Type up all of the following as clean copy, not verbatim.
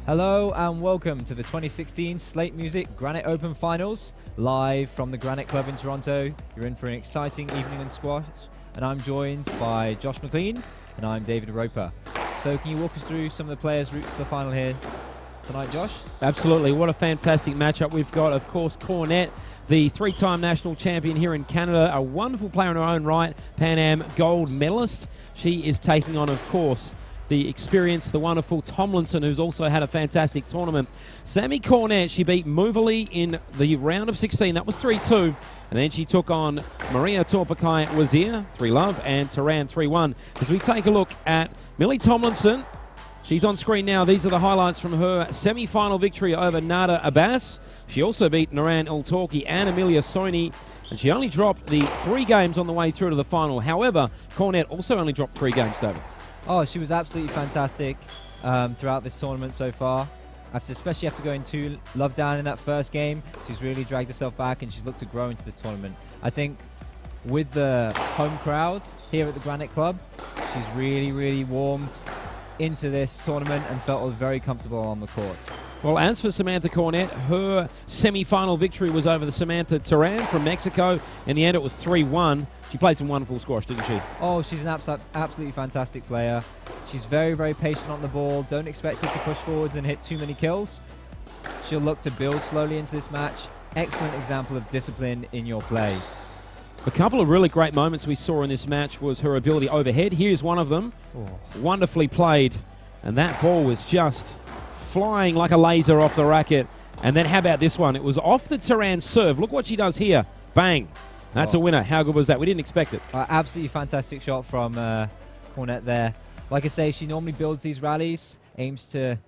Hello and welcome to the 2016 Slaight Music Granite Open Finals, live from the Granite Club in Toronto. You're in for an exciting evening in squash, and I'm joined by Josh McLean, and I'm David Roper. So can you walk us through some of the players' routes to the final here tonight, Josh? Absolutely. What a fantastic matchup we've got. Of course, Granite, the three-time national champion here in Canada, a wonderful player in her own right, Pan Am gold medalist. She is taking on, of course, the experienced, the wonderful Tomlinson, who's also had a fantastic tournament. Sammy Granite, she beat Moverly in the round of 16. That was 3-2. And then she took on Maria Torpakai Wazir, 3-love, and Taran 3-1. As we take a look at Millie Tomlinson, she's on screen now. These are the highlights from her semi-final victory over Nada Abbas. She also beat Naran El-Torki and Amelia Soni, and she only dropped the 3 games on the way through to the final. However, Granite also only dropped 3 games, David. Oh, she was absolutely fantastic throughout this tournament so far. Especially after going 2-love down in that first game, she's really dragged herself back and she's looked to grow into this tournament. I think with the home crowds here at the Granite Club, she's really warmed into this tournament and felt very comfortable on the court. Well, as for Samantha Granite, her semi-final victory was over the Samantha Taran from Mexico. In the end, it was 3-1. She played some wonderful squash, didn't she? Oh, she's an absolutely fantastic player. She's very patient on the ball. Don't expect her to push forwards and hit too many kills. She'll look to build slowly into this match. Excellent example of discipline in your play. A couple of really great moments we saw in this match was her ability overhead. Here's one of them. Oh. Wonderfully played. And that ball was just flying like a laser off the racket. And then how about this one? It was off the Taran serve. Look what she does here. Bang. That's a winner. How good was that? We didn't expect it. Absolutely fantastic shot from Granite there. Like I say, she normally builds these rallies, aims to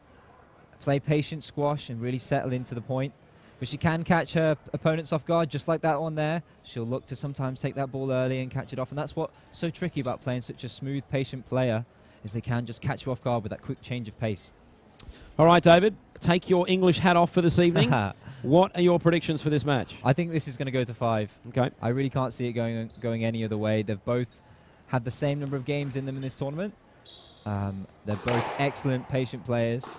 play patient squash and really settle into the point. But she can catch her opponents off guard, just like that one there. She'll look to sometimes take that ball early and catch it off. And that's what's so tricky about playing such a smooth, patient player, is they can just catch you off guard with that quick change of pace. All right, David, take your English hat off for this evening. What are your predictions for this match? I think this is going to go to 5. Okay. I really can't see it going any other way. They've both had the same number of games in them in this tournament. They're both excellent, patient players.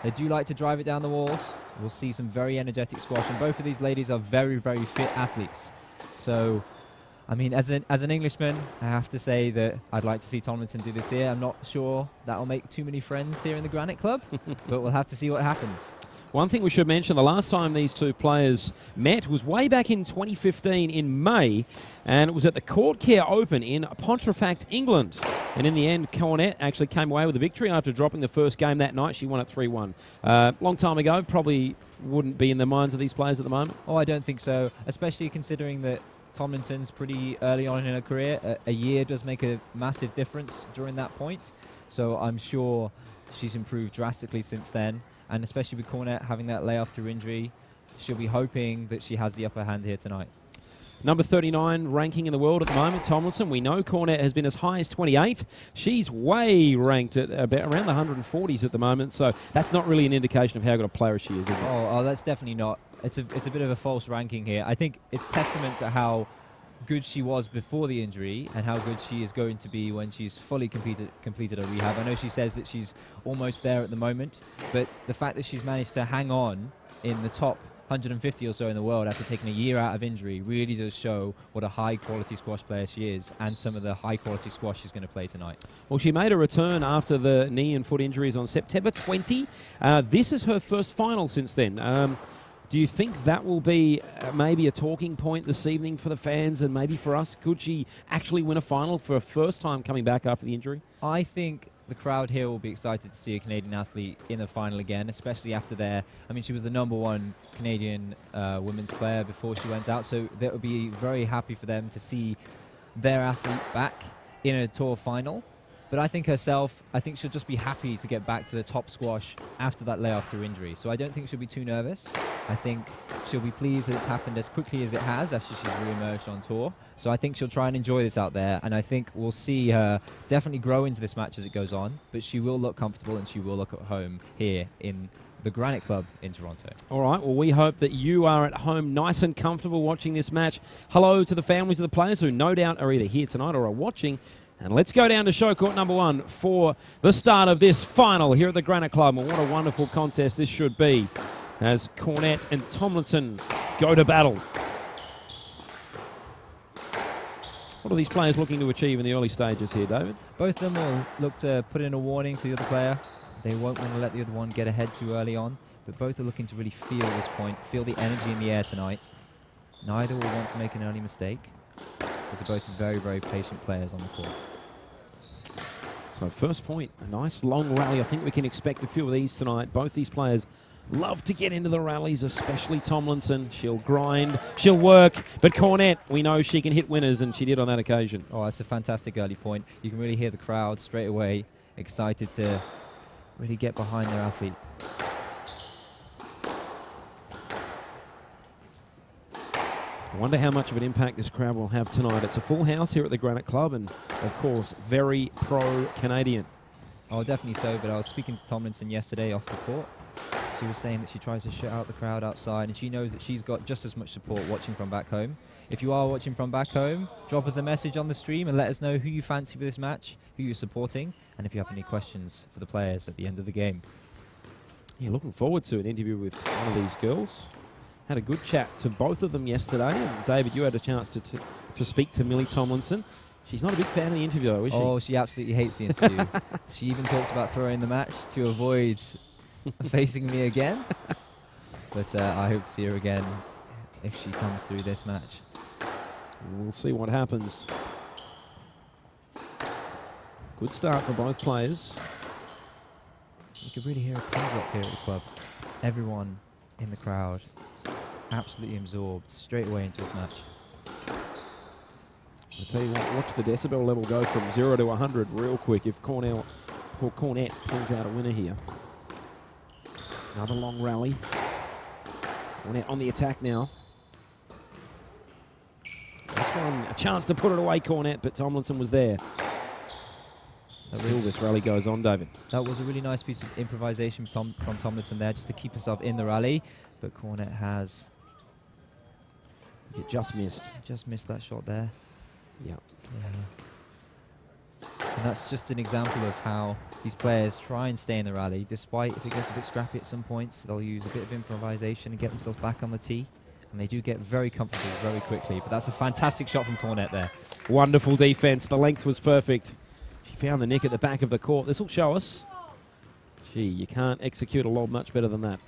They do like to drive it down the walls. We'll see some very energetic squash, and both of these ladies are very fit athletes. So, I mean, as an Englishman, I have to say that I'd like to see Tomlinson do this here. I'm not sure that'll make too many friends here in the Granite Club, but we'll have to see what happens. One thing we should mention, the last time these two players met was way back in 2015 in May, and it was at the Court Care Open in Pontefract, England. And in the end, Granite actually came away with a victory after dropping the first game that night. She won at 3-1. Long time ago, probably wouldn't be in the minds of these players at the moment. Oh, I don't think so, especially considering that Tomlinson's pretty early on in her career. A year does make a massive difference during that point. So I'm sure she's improved drastically since then. And especially with Granite having that layoff through injury, she'll be hoping that she has the upper hand here tonight. Number 39 ranking in the world at the moment, Tomlinson. We know Granite has been as high as 28. She's way ranked at about around the 140s at the moment, so that's not really an indication of how good a player she is it? Oh, that's definitely not. It's a bit of a false ranking here. I think it's testament to how good she was before the injury and how good she is going to be when she's fully completed her rehab. I know she says that she's almost there at the moment, but the fact that she's managed to hang on in the top 150 or so in the world after taking a year out of injury really does show what a high-quality squash player she is and some of the high-quality squash she's going to play tonight. Well, she made a return after the knee and foot injuries on September 20. This is her first final since then. Do you think that will be maybe a talking point this evening for the fans and maybe for us? Could she actually win a final for a first time coming back after the injury? I think the crowd here will be excited to see a Canadian athlete in a final again, especially after she was the #1 Canadian women's player before she went out, so that would be very happy for them to see their athlete back in a tour final. But I think she'll just be happy to get back to the top squash after that layoff through injury. So I don't think she'll be too nervous. I think she'll be pleased that it's happened as quickly as it has after she's re-emerged on tour. So I think she'll try and enjoy this out there. And I think we'll see her definitely grow into this match as it goes on. But she will look comfortable and she will look at home here in the Granite Club in Toronto. All right, well, we hope that you are at home nice and comfortable watching this match. Hello to the families of the players who no doubt are either here tonight or are watching. And let's go down to show court number 1 for the start of this final here at the Granite Club. And what a wonderful contest this should be as Cornette and Tomlinson go to battle. What are these players looking to achieve in the early stages here, David? Both of them will look to put in a warning to the other player. They won't want to let the other one get ahead too early on, but both are looking to really feel this point, feel the energy in the air tonight. Neither will want to make an early mistake. These are both very, very patient players on the court. So first point, a nice long rally. I think we can expect a few of these tonight. Both these players love to get into the rallies, especially Tomlinson. She'll grind, she'll work, but Cornette, we know she can hit winners, and she did on that occasion. Oh, that's a fantastic early point. You can really hear the crowd straight away, excited to really get behind their athlete. I wonder how much of an impact this crowd will have tonight. It's a full house here at the Granite Club, and of course, very pro-Canadian. Oh, definitely so, but I was speaking to Tomlinson yesterday off the court. She was saying that she tries to shut out the crowd outside, and she knows that she's got just as much support watching from back home. If you are watching from back home, drop us a message on the stream and let us know who you fancy for this match, who you're supporting, and if you have any questions for the players at the end of the game. Yeah, looking forward to an interview with one of these girls. Had a good chat to both of them yesterday, and David, you had a chance to speak to Millie Tomlinson. She's not a big fan of the interview, though, is she? Oh, she absolutely hates the interview. She even talked about throwing the match to avoid facing me again. But I hope to see her again if she comes through this match. We'll see what happens. Good start for both players. You could really hear a pin drop here at the club. Everyone in the crowd absolutely absorbed straight away into this match. I'll tell you what, watch the decibel level go from 0 to 100 real quick if Cornette pulls out a winner here. Another long rally. Cornette on the attack now. This one, a chance to put it away, Cornette, but Tomlinson was there. Still, this rally goes on, David. That was a really nice piece of improvisation from Tomlinson there, just to keep herself in the rally. But Cornette has... It just missed. Just missed that shot there. Yeah. And that's just an example of how these players try and stay in the rally, despite if it gets a bit scrappy at some points, they'll use a bit of improvisation and get themselves back on the tee. And they do get very comfortable very quickly. But that's a fantastic shot from Cornette there. Wonderful defense. The length was perfect. She found the nick at the back of the court. This will show us. Gee, you can't execute a lob much better than that.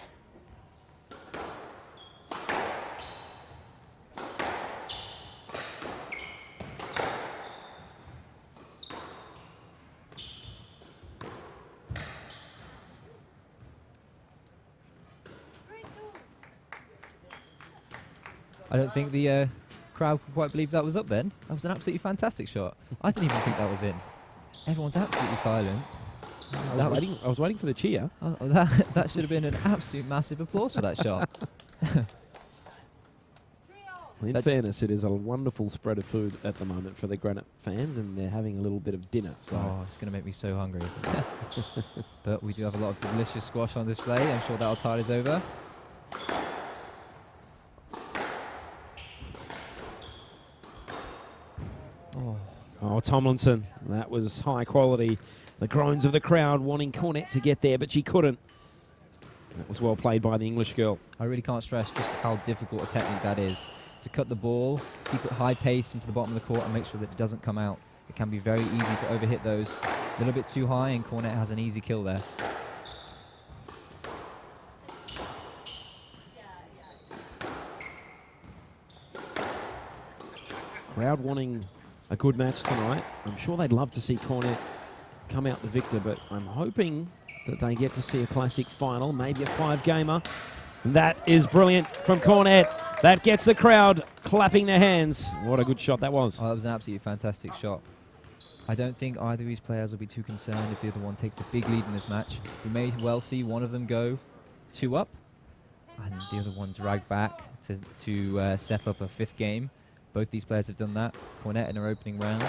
I don't think the crowd could quite believe that was up then. That was an absolutely fantastic shot. I didn't even think that was in. Everyone's absolutely silent. I was waiting for the cheer. Oh, that should have been an absolute massive applause for that shot. In fairness, it is a wonderful spread of food at the moment for the Granite fans, and they're having a little bit of dinner. So. Oh, it's going to make me so hungry. But we do have a lot of delicious squash on display. I'm sure that'll tide us over. Oh, Tomlinson, that was high quality. The groans of the crowd wanting Cornette to get there, but she couldn't. That was well played by the English girl. I really can't stress just how difficult a technique that is. To cut the ball, keep it high pace into the bottom of the court and make sure that it doesn't come out. It can be very easy to overhit those. A little bit too high, and Cornette has an easy kill there. Crowd wanting a good match tonight. I'm sure they'd love to see Cornette come out the victor, but I'm hoping that they get to see a classic final, maybe a 5-gamer. And that is brilliant from Cornette. That gets the crowd clapping their hands. What a good shot that was. Oh, that was an absolutely fantastic shot. I don't think either of these players will be too concerned if the other one takes a big lead in this match. We may well see one of them go 2 up and the other one drag back to set up a 5th game. Both these players have done that. Cornette in her opening rounds,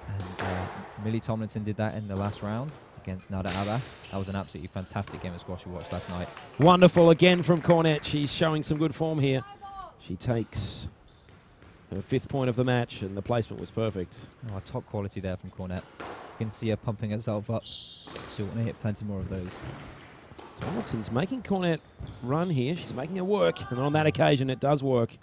and Millie Tomlinson did that in the last round against Nada Abbas. That was an absolutely fantastic game of squash we watched last night. Wonderful again from Cornette. She's showing some good form here. She takes Her 5th point of the match, and the placement was perfect. Oh, top quality there from Cornet. You can see her pumping herself up. She'll want to hit plenty more of those. Tomlinson's making Cornet run here. She's making her work, and on that occasion it does work.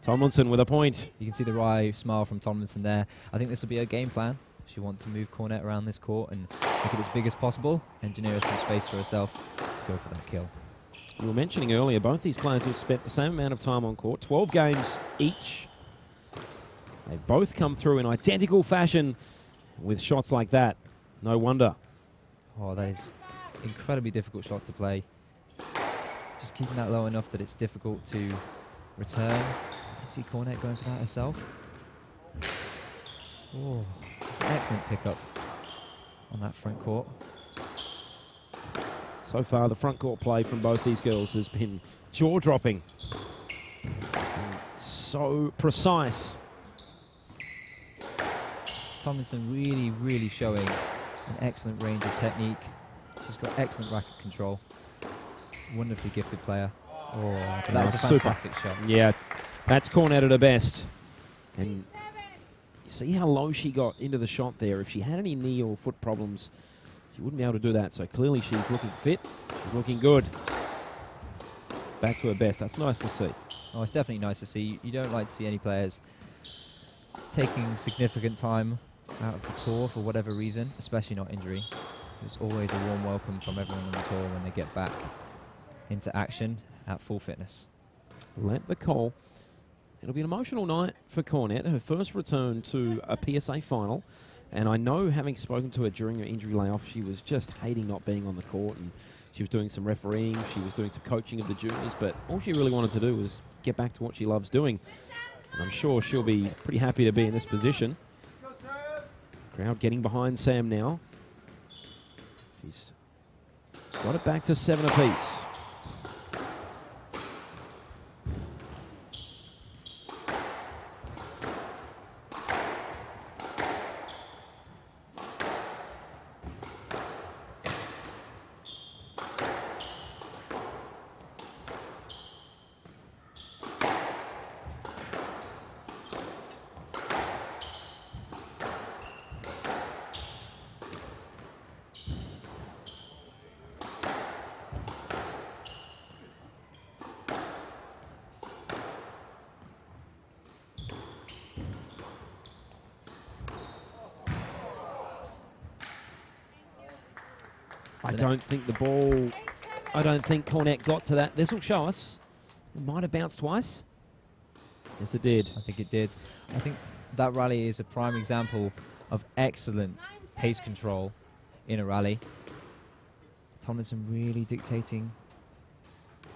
Tomlinson with a point. You can see the wry smile from Tomlinson there. I think this will be her game plan. She wants to move Cornet around this court and make it as big as possible, engineer some space for herself to go for that kill. You were mentioning earlier, both these players have spent the same amount of time on court, 12 games each. They both come through in identical fashion with shots like that. No wonder. Oh, that is incredibly difficult shot to play. Just keeping that low enough that it's difficult to return. You see Cornet going for that herself. Oh, excellent pickup on that front court. So far, the front court play from both these girls has been jaw-dropping. So precise. Tomlinson really showing an excellent range of technique. She's got excellent racket control. Wonderfully gifted player. Oh, that's a fantastic shot. Yeah, that's Cornet at her best. And you see how low she got into the shot there. If she had any knee or foot problems, she wouldn't be able to do that. So clearly she's looking fit. She's looking good. Back to her best. That's nice to see. Oh, it's definitely nice to see. You don't like to see any players taking significant time out of the tour for whatever reason, especially not injury. There's always a warm welcome from everyone on the tour when they get back into action at full fitness. Let the call. It'll be an emotional night for Cornet, her first return to a PSA final. And I know, having spoken to her during her injury layoff, she was just hating not being on the court. And she was doing some refereeing, she was doing some coaching of the juniors, but all she really wanted to do was get back to what she loves doing. And I'm sure she'll be pretty happy to be in this position. Crowd getting behind Sam now. She's got it back to 7 apiece. I don't think Cornet got to that. This will show us. It might have bounced twice. Yes, it did. I think it did. I think that rally is a prime example of excellent pace control in a rally. Tomlinson really dictating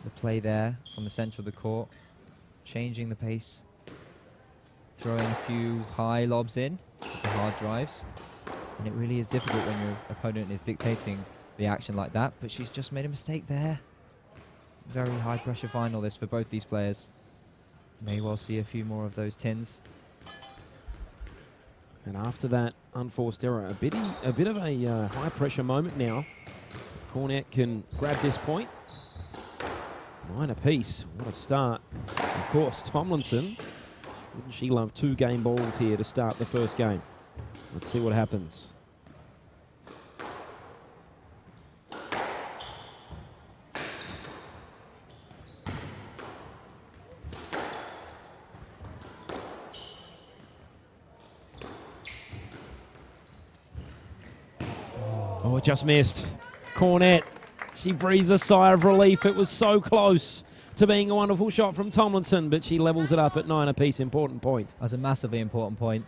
the play there from the center of the court, changing the pace, throwing a few high lobs in, the hard drives. And it really is difficult when your opponent is dictating the action like that, but she's just made a mistake there. Very high pressure final this for both these players. May well see a few more of those tins. And after that unforced error, a bit of a high pressure moment now. Cornet can grab this point. 9 apiece. What a start. Of course, Tomlinson. Wouldn't she love 2 game balls here to start the first game? Let's see what happens. Oh, it just missed. Cornet, she breathes a sigh of relief. It was so close to being a wonderful shot from Tomlinson, but she levels it up at 9 apiece. Important point. That's a massively important point.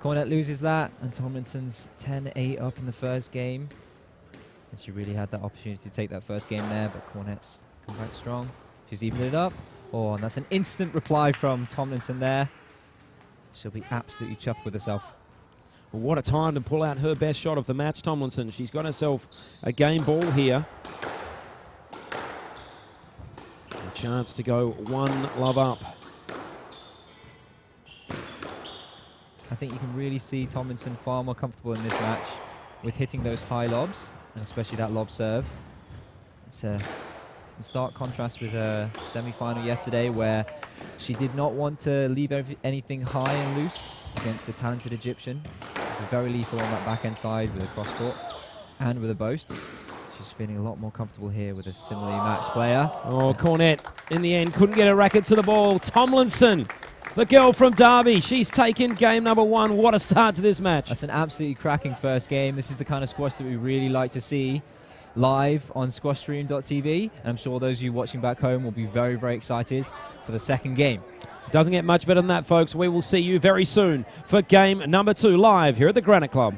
Cornet loses that, and Tomlinson's 10-8 up in the first game. And she really had that opportunity to take that first game there, but Cornet's come back strong. She's evened it up. Oh, and that's an instant reply from Tomlinson there. She'll be absolutely chuffed with herself. Well, what a time to pull out her best shot of the match, Tomlinson. She's got herself a game ball here. A chance to go 1 love up. I think you can really see Tomlinson far more comfortable in this match with hitting those high lobs, and especially that lob serve. It's in stark contrast with her semi-final yesterday, where She did not want to leave anything high and loose against the talented Egyptian. She's very lethal on that backhand side with a cross court and with a boast. She's feeling a lot more comfortable here with a similarly matched player. Oh, Cornette, in the end, couldn't get a racket to the ball. Tomlinson, the girl from Derby, she's taken game number 1. What a start to this match. That's an absolutely cracking first game. This is the kind of squash that we really like to see live on squashstream.tv. And I'm sure those of you watching back home will be very, very excited for the second game. Doesn't get much better than that, folks. We will see you very soon for game number 2 live here at the Granite Club.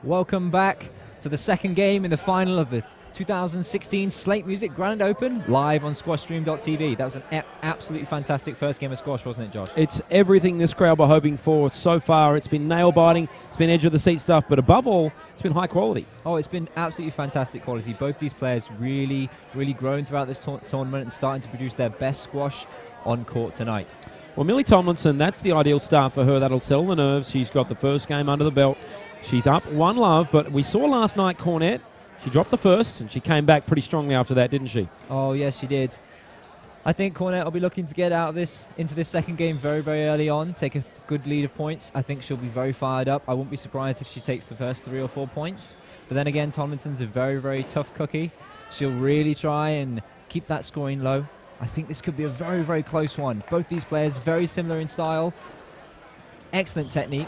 Welcome back to the second game in the final of the 2016 Slaight Music Granite Open, live on squashstream.tv. That was an absolutely fantastic first game of squash, wasn't it, Josh? It's everything this crowd were hoping for so far. It's been nail-biting, it's been edge-of-the-seat stuff, but above all, it's been high quality. Oh, it's been absolutely fantastic quality. Both these players really, really grown throughout this tournament and starting to produce their best squash on court tonight. Well, Millie Tomlinson, that's the ideal start for her. That'll settle the nerves. She's got the first game under the belt. She's up 1-love, but we saw last night Cornette. She dropped the first, and she came back pretty strongly after that, didn't she? Oh, yes, she did. I think Cornette will be looking to get out of into this second game very, very early on, take a good lead of points. I think she'll be very fired up. I wouldn't be surprised if she takes the first 3 or 4 points. But then again, Tomlinson's a very, very tough cookie. She'll really try and keep that scoring low. I think this could be a very, very close one. Both these players very similar in style. Excellent technique.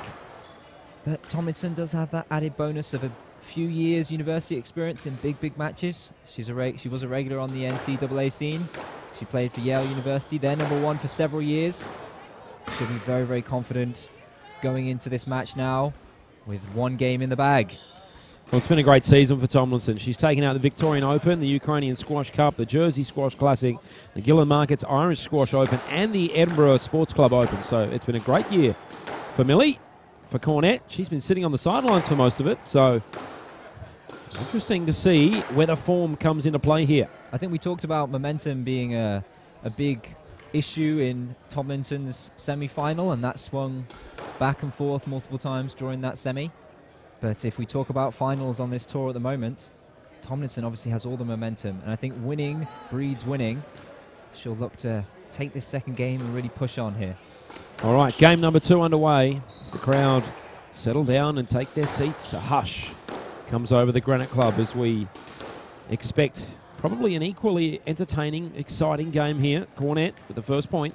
But Tomlinson does have that added bonus of a few years university experience in big, big matches. She was a regular on the NCAA scene. She played for Yale University, their #1 for several years. She'll be very, very confident going into this match now with 1 game in the bag. Well, it's been a great season for Tomlinson. She's taken out the Victorian Open, the Ukrainian Squash Cup, the Jersey Squash Classic, the Gillan Markets Irish Squash Open, and the Edinburgh Sports Club Open. So it's been a great year for Millie. For Cornette, she's been sitting on the sidelines for most of it, so interesting to see whether form comes into play here. I think we talked about momentum being a big issue in Tomlinson's semi-final, and that swung back and forth multiple times during that semi. But if we talk about finals on this tour at the moment, Tomlinson obviously has all the momentum, and I think winning breeds winning. She'll look to take this second game and really push on here. All right, game number 2 underway. As the crowd settle down and take their seats, a hush comes over the Granite Club as we expect probably an equally entertaining, exciting game here. Cornette with the first point.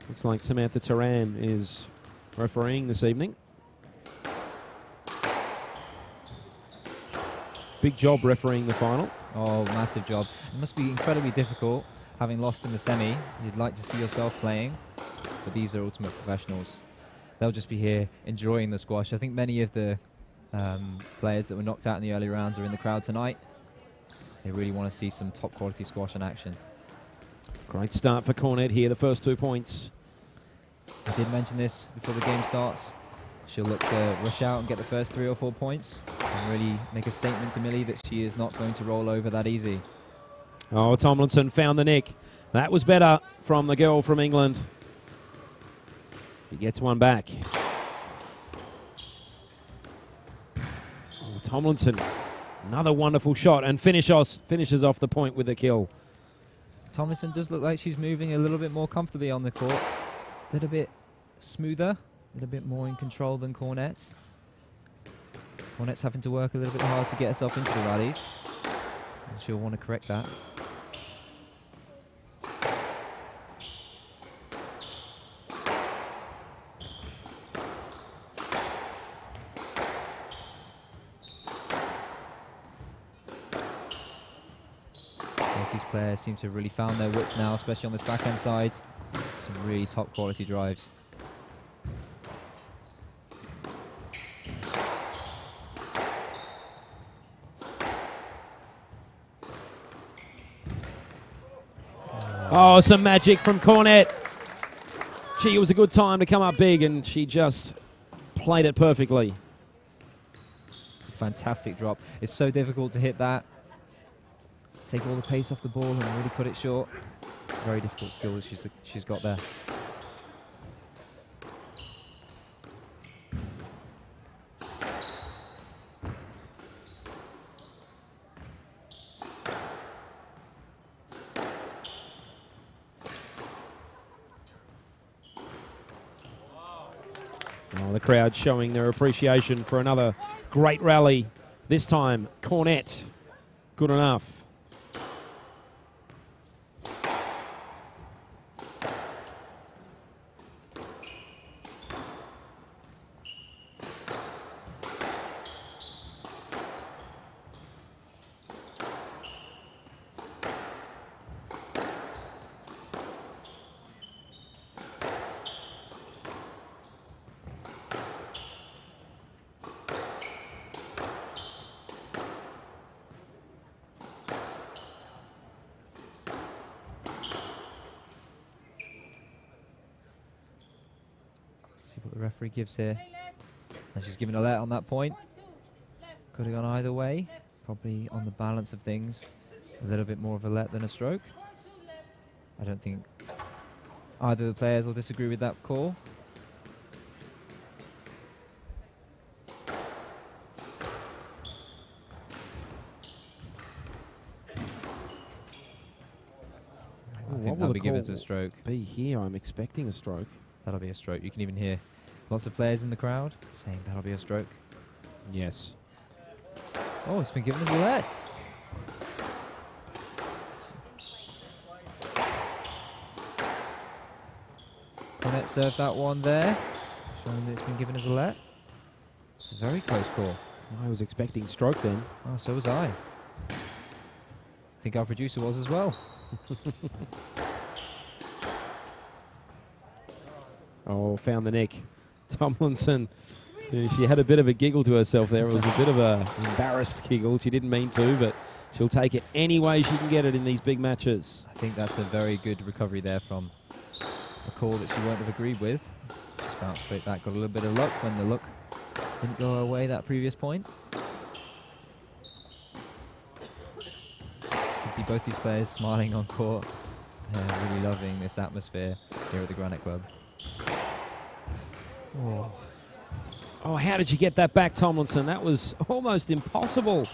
Looks like Samantha Turan is refereeing this evening. Big job refereeing the final. Oh, massive job. It must be incredibly difficult having lost in the semi. You'd like to see yourself playing, but these are ultimate professionals. They'll just be here enjoying the squash. I think many of the players that were knocked out in the early rounds are in the crowd tonight. They really want to see some top quality squash in action. Great start for Cornette here, the first 2 points. I did mention this before the game starts. she'll look to rush out and get the first 3 or 4 points and really make a statement to Millie that she is not going to roll over that easy. Oh, Tomlinson found the nick. That was better from the girl from England. He gets one back. Oh, Tomlinson, another wonderful shot, and finishes off the point with a kill. Tomlinson does look like she's moving a little bit more comfortably on the court. A little bit smoother, a little bit more in control than Cornette. Cornette's having to work a little bit hard to get herself into the rallies, and she'll want to correct that. These players seem to have really found their width now, especially on this backhand side. Some really top quality drives. Oh, some magic from Cornette. Gee, it was a good time to come up big, and she just played it perfectly. It's a fantastic drop. It's so difficult to hit that. Take all the pace off the ball and really cut it short. Very difficult skill that she's got there. Oh, the crowd showing their appreciation for another great rally. This time, Cornette, good enough. See what the referee gives here. And she's giving a let on that point. Could have gone either way. Probably on the balance of things, a little bit more of a let than a stroke. I don't think either of the players will disagree with that call. I think that'll be given as a stroke. Be here, I'm expecting a stroke. That'll be a stroke. You can even hear lots of players in the crowd saying that'll be a stroke. Yes. Oh, it's been given as a let. Cornette served that one there, showing that it's been given as a let. It's a very close call. I was expecting stroke then. Oh, so was I. I think our producer was as well. Oh, found the neck. Tomlinson, she had a bit of a giggle to herself there. It was a bit of an embarrassed giggle. She didn't mean to, but she'll take it any way she can get it in these big matches. I think that's a very good recovery there from a call that she won't have agreed with. Just bounced straight back, got a little bit of luck when the luck didn't go her way that previous point. You can see both these players smiling on court. They're really loving this atmosphere here at the Granite Club. Oh. Oh, how did you get that back, Tomlinson? That was almost impossible.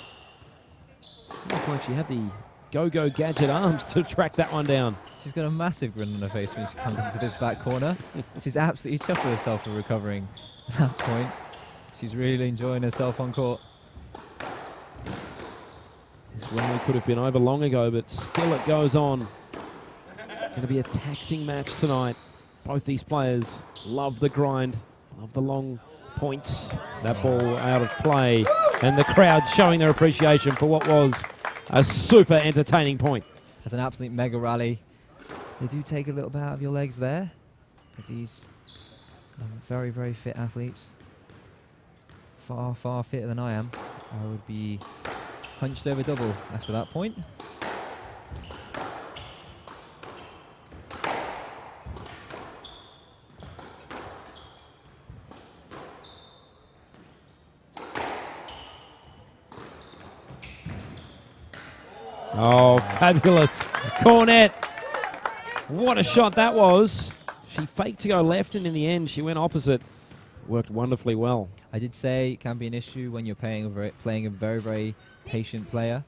Looks like she had the go-go gadget arms to track that one down. She's got a massive grin on her face when she comes into this back corner. She's absolutely chuffed with herself for recovering at that point. She's really enjoying herself on court. This rally could have been over long ago, but still it goes on. It's going to be a taxing match tonight. Both these players love the grind, love the long points. That ball out of play, and the crowd showing their appreciation for what was a super entertaining point. That's an absolute mega rally. They do take a little bit out of your legs there, but these very, very fit athletes. Far, far fitter than I am. I would be hunched over double after that point. Oh, fabulous. Cornet. What a shot that was. She faked to go left, and in the end, she went opposite. Worked wonderfully well. I did say it can be an issue when you're playing a very, very patient player.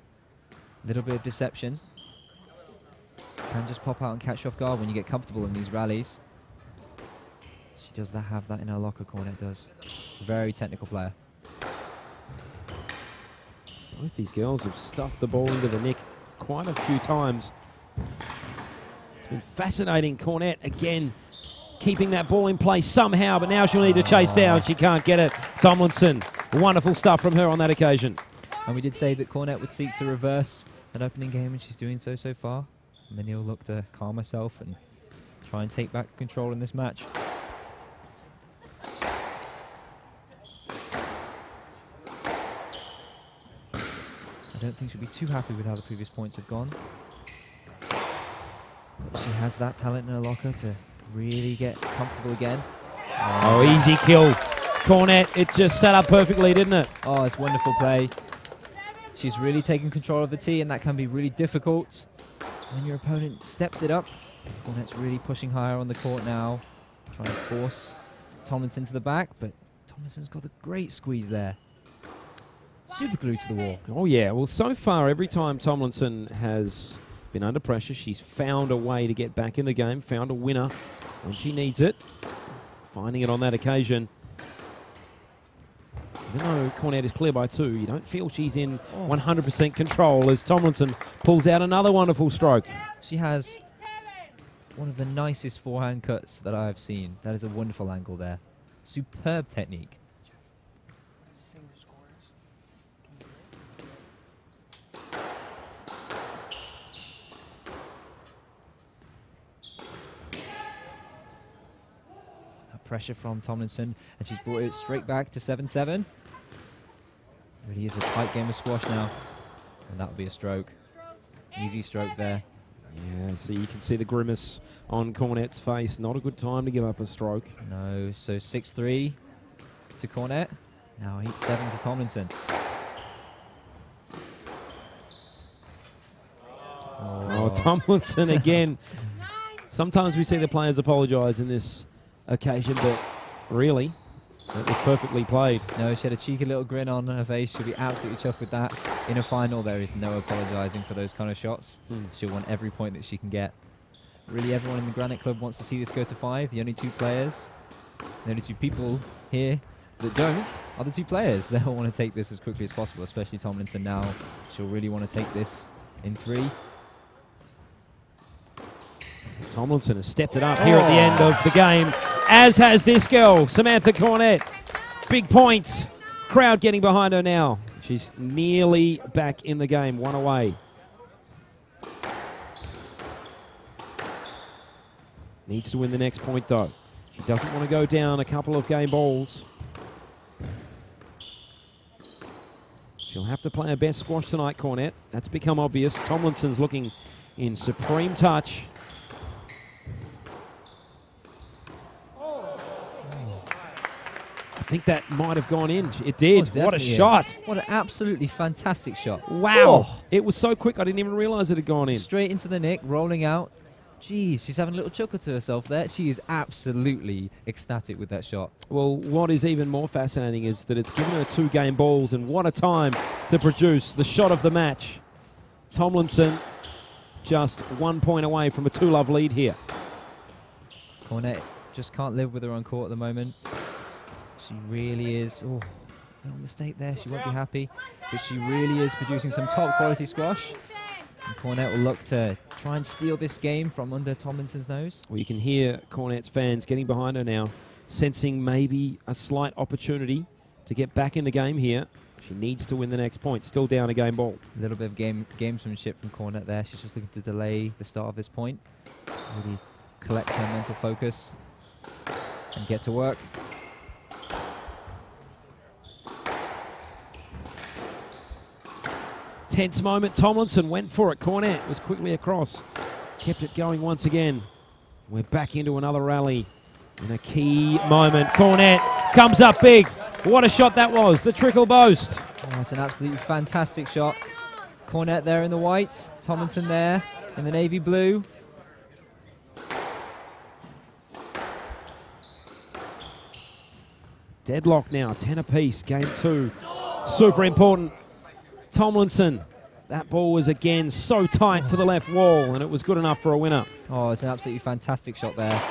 A little bit of deception. Can just pop out and catch you off guard when you get comfortable in these rallies. She does have that in her locker, Cornet does. Very technical player. Both these girls have stuffed the ball into the nick quite a few times. It's been fascinating. Cornet again keeping that ball in place somehow, but now she'll need to chase down. She can't get it. Tomlinson, wonderful stuff from her on that occasion. And we did say that Cornet would seek to reverse that opening game, and she's doing so far. Minnie will look to calm herself and try and take back control in this match. I don't think she'll be too happy with how the previous points have gone. But she has that talent in her locker to really get comfortable again. Oh, easy kill. Cornet, it just set up perfectly, didn't it? Oh, it's wonderful play. She's really taken control of the tee, and that can be really difficult when your opponent steps it up. Cornet's really pushing higher on the court now, trying to force Tomlinson to the back, but Tomlinson's got a great squeeze there. Super glued to the wall. Oh, yeah. Well, so far, every time Tomlinson has been under pressure, she's found a way to get back in the game, found a winner when she needs it, finding it on that occasion. Even though Cornet is clear by 2, you don't feel she's in 100% control as Tomlinson pulls out another wonderful stroke. She has one of the nicest forehand cuts that I've seen. That is a wonderful angle there. Superb technique. Pressure from Tomlinson, and she's brought it straight back to 7-7. Really is a tight game of squash now, and that'll be a stroke. Easy stroke there. Yeah, so you can see the grimace on Cornet's face. Not a good time to give up a stroke. No, so 6-3 to Cornet. Now 8-7 to Tomlinson. Oh, Tomlinson again. Sometimes we see the players apologise in this occasion, but really, it was perfectly played. No, she had a cheeky little grin on her face. She'll be absolutely chuffed with that. In a final, there is no apologising for those kind of shots. She'll want every point that she can get. Really, everyone in the Granite Club wants to see this go to 5. The only 2 players, the only 2 people here that don't are the 2 players. They'll want to take this as quickly as possible, especially Tomlinson now. She'll really want to take this in 3. Tomlinson has stepped it up here at the end of the game, as has this girl, Samantha Cornet. Big point. Crowd getting behind her now. She's nearly back in the game, 1 away. Needs to win the next point, though. She doesn't want to go down a couple of game balls. She'll have to play her best squash tonight, Cornet. That's become obvious. Tomlinson's looking in supreme touch. I think that might have gone in. It did. What a shot. What an absolutely fantastic shot. Wow. Oh. It was so quick, I didn't even realize it had gone in. Straight into the nick, rolling out. Jeez, she's having a little chuckle to herself there. She is absolutely ecstatic with that shot. Well, what is even more fascinating is that it's given her 2 game balls, and what a time to produce the shot of the match. Tomlinson just 1 point away from a 2-love lead here. Cornet just can't live with her on court at the moment. She really is. Oh, little mistake there. She won't be happy. But she really is producing some top quality squash. And Cornet will look to try and steal this game from under Tomlinson's nose. Well, you can hear Cornet's fans getting behind her now, sensing maybe a slight opportunity to get back in the game here. She needs to win the next point. Still down a game ball. A little bit of gamesmanship from Cornet there. She's just looking to delay the start of this point. Really collect her mental focus and get to work. Tense moment. Tomlinson went for it. Cornet was quickly across. Kept it going once again. We're back into another rally in a key moment. Cornet comes up big. What a shot that was. The trickle boast. Oh, it's an absolutely fantastic shot. Cornette there in the white. Tomlinson there in the navy blue. Deadlock now, 10 apiece, game 2. Super important. Tomlinson, that ball was again so tight to the left wall, and it was good enough for a winner. Oh, it's an absolutely fantastic shot there.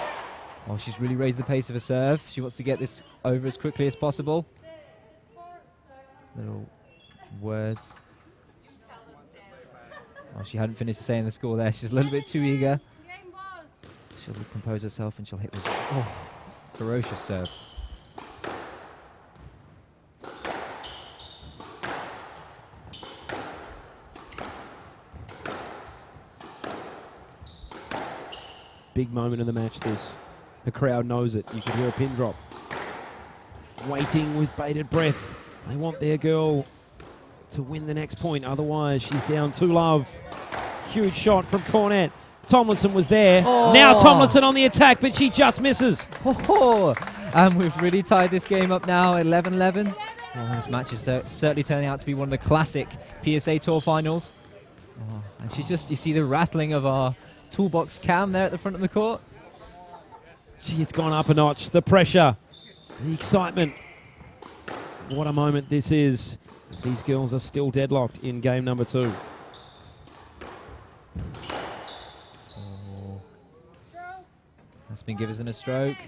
Oh, she's really raised the pace of her serve. She wants to get this over as quickly as possible. Little words. Oh, she hadn't finished saying the score there. She's a little bit too eager. She'll compose herself and she'll hit this ferocious serve. Big moment in the match, this. The crowd knows it. You can hear a pin drop. Waiting with bated breath. They want their girl to win the next point. Otherwise, she's down 2-love. Huge shot from Cornette. Tomlinson was there. Oh. Now Tomlinson on the attack, but she just misses. Oh. And we've really tied this game up now, 11-11. Oh, this match is certainly turning out to be one of the classic PSA Tour finals. Oh, and she's just, you see the rattling of our toolbox cam there at the front of the court. Gee, it's gone up a notch. The pressure, the excitement. What a moment this is. These girls are still deadlocked in game number 2. Oh. That's been given a stroke.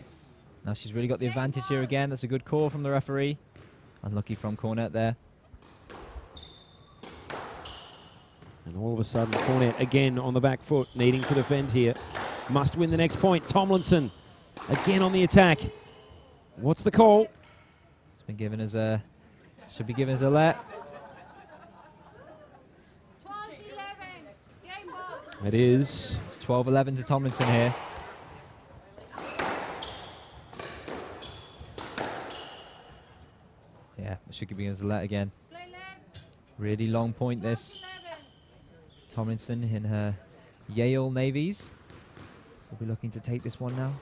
Now she's really got the advantage here again. That's a good call from the referee. Unlucky from Cornette there. And all of a sudden, Cornette again on the back foot, needing to defend here. Must win the next point. Tomlinson again on the attack. What's the call? It's been given as a, should be given as a let. 12-11. Game ball. It is. It's 12-11 to Tomlinson here. Yeah, it should be given as a let again. Play left. Really long point this. 11. Tomlinson in her Yale navies will be looking to take this one now.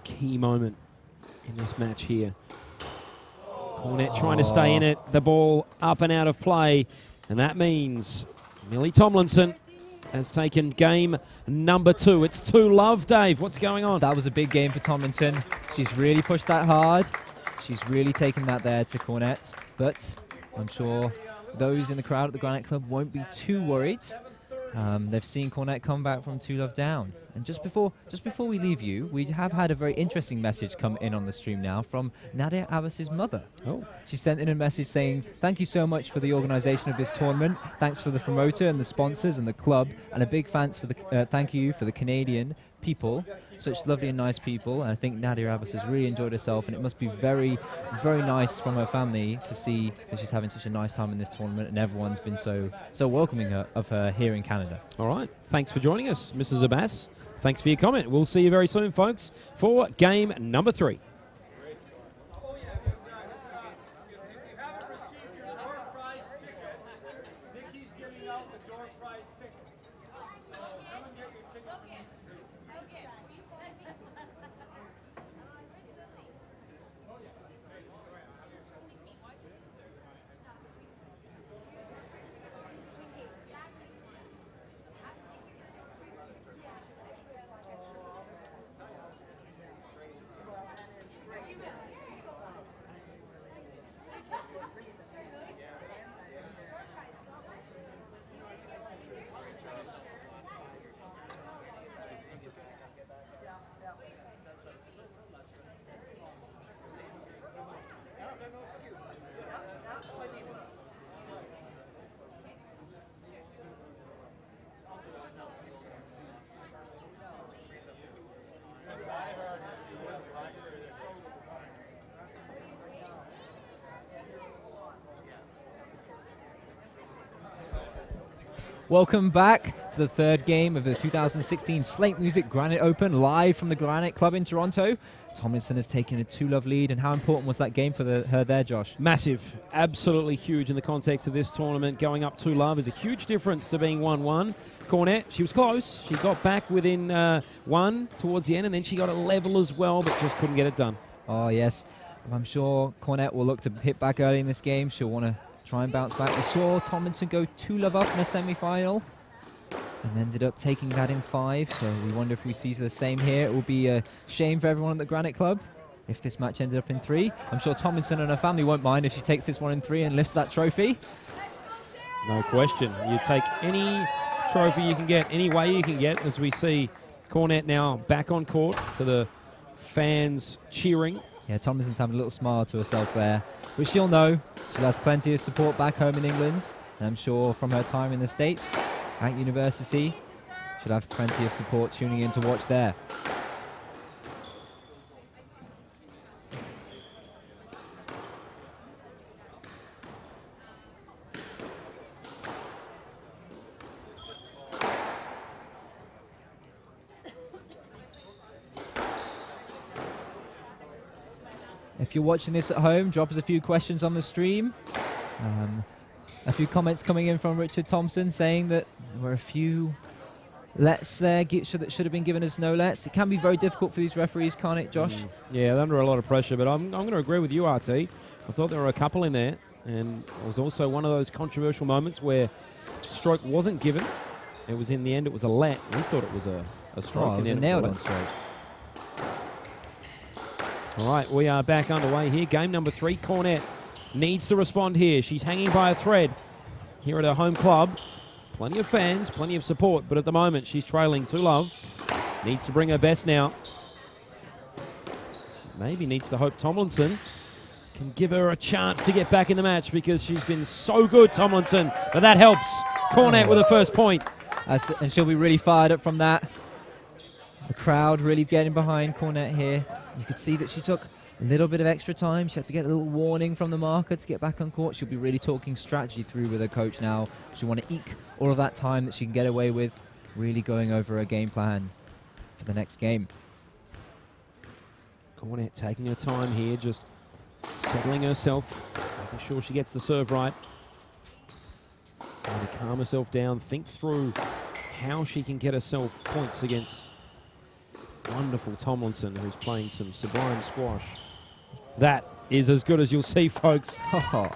Key moment in this match here. Cornette trying to stay in it. The ball up and out of play. And that means Millie Tomlinson has taken game number 2. It's 2-love, Dave. What's going on? That was a big game for Tomlinson. She's really pushed that hard. She's really taken that there to Cornette. But I'm sure those in the crowd at the Granite Club won't be too worried. They've seen Cornette come back from 2-love down. And just before we leave you, we have had a very interesting message come in on the stream now from Nadia Abbas's mother. Oh. She sent in a message saying, "Thank you so much for the organisation of this tournament. Thanks for the promoter and the sponsors and the club, and a big thanks for the thank you for the Canadian people. Such lovely and nice people." And I think Nadia Abbas has really enjoyed herself, and it must be very, very nice from her family to see that she's having such a nice time in this tournament, and everyone's been so welcoming of her here in Canada. All right. Thanks for joining us, Mrs. Abbas. Thanks for your comment. We'll see you very soon, folks, for game number 3. Welcome back to the third game of the 2016 Slaight Music Granite Open, live from the Granite Club in Toronto. Tomlinson has taken a 2-love lead, and how important was that game for her there, Josh? Massive, absolutely huge in the context of this tournament. Going up 2-love is a huge difference to being 1-1. Cornette, she was close. She got back within 1 towards the end, and then she got a level as well, but just couldn't get it done. Oh, yes. I'm sure Cornette will look to hit back early in this game. She'll want to try and bounce back. We saw Tomlinson go 2-love up in a semi-final and ended up taking that in 5. So we wonder if we see the same here. It will be a shame for everyone at the Granite Club if this match ended up in 3. I'm sure Tomlinson and her family won't mind if she takes this one in 3 and lifts that trophy. No question. You take any trophy you can get, any way you can get, as we see Cornette now back on court to the fans cheering. Yeah, Tomlinson's having a little smile to herself there, but she'll know she has plenty of support back home in England, and I'm sure from her time in the States at university, she'll have plenty of support tuning in to watch there. If you're watching this at home, drop us a few questions on the stream. A few comments coming in from Richard Thompson saying that there were a few lets there that should have been given as no lets. It can be very difficult for these referees, can't it, Josh? Yeah, they're under a lot of pressure, but I'm going to agree with you, RT. I thought there were a couple in there, and it was also one of those controversial moments where stroke wasn't given. It was in the end, it was a let. We thought it was a stroke. Oh, it was a nailed on stroke. All right, we are back underway here. Game number 3. Cornette needs to respond here. She's hanging by a thread here at her home club. Plenty of fans, plenty of support, but at the moment she's trailing 2-love. Needs to bring her best now. Maybe needs to hope Tomlinson can give her a chance to get back in the match because she's been so good, Tomlinson. But that helps. Cornette with the first point. And she'll be really fired up from that. The crowd really getting behind Cornette here. You could see that she took a little bit of extra time. She had to get a little warning from the marker to get back on court. She'll be really talking strategy through with her coach now. She'll want to eke all of that time that she can get away with, really going over her game plan for the next game. Cornette taking her time here, just settling herself, making sure she gets the serve right. Trying to calm herself down, think through how she can get herself points against wonderful Tomlinson, who's playing some sublime squash. That is as good as you'll see, folks. Now,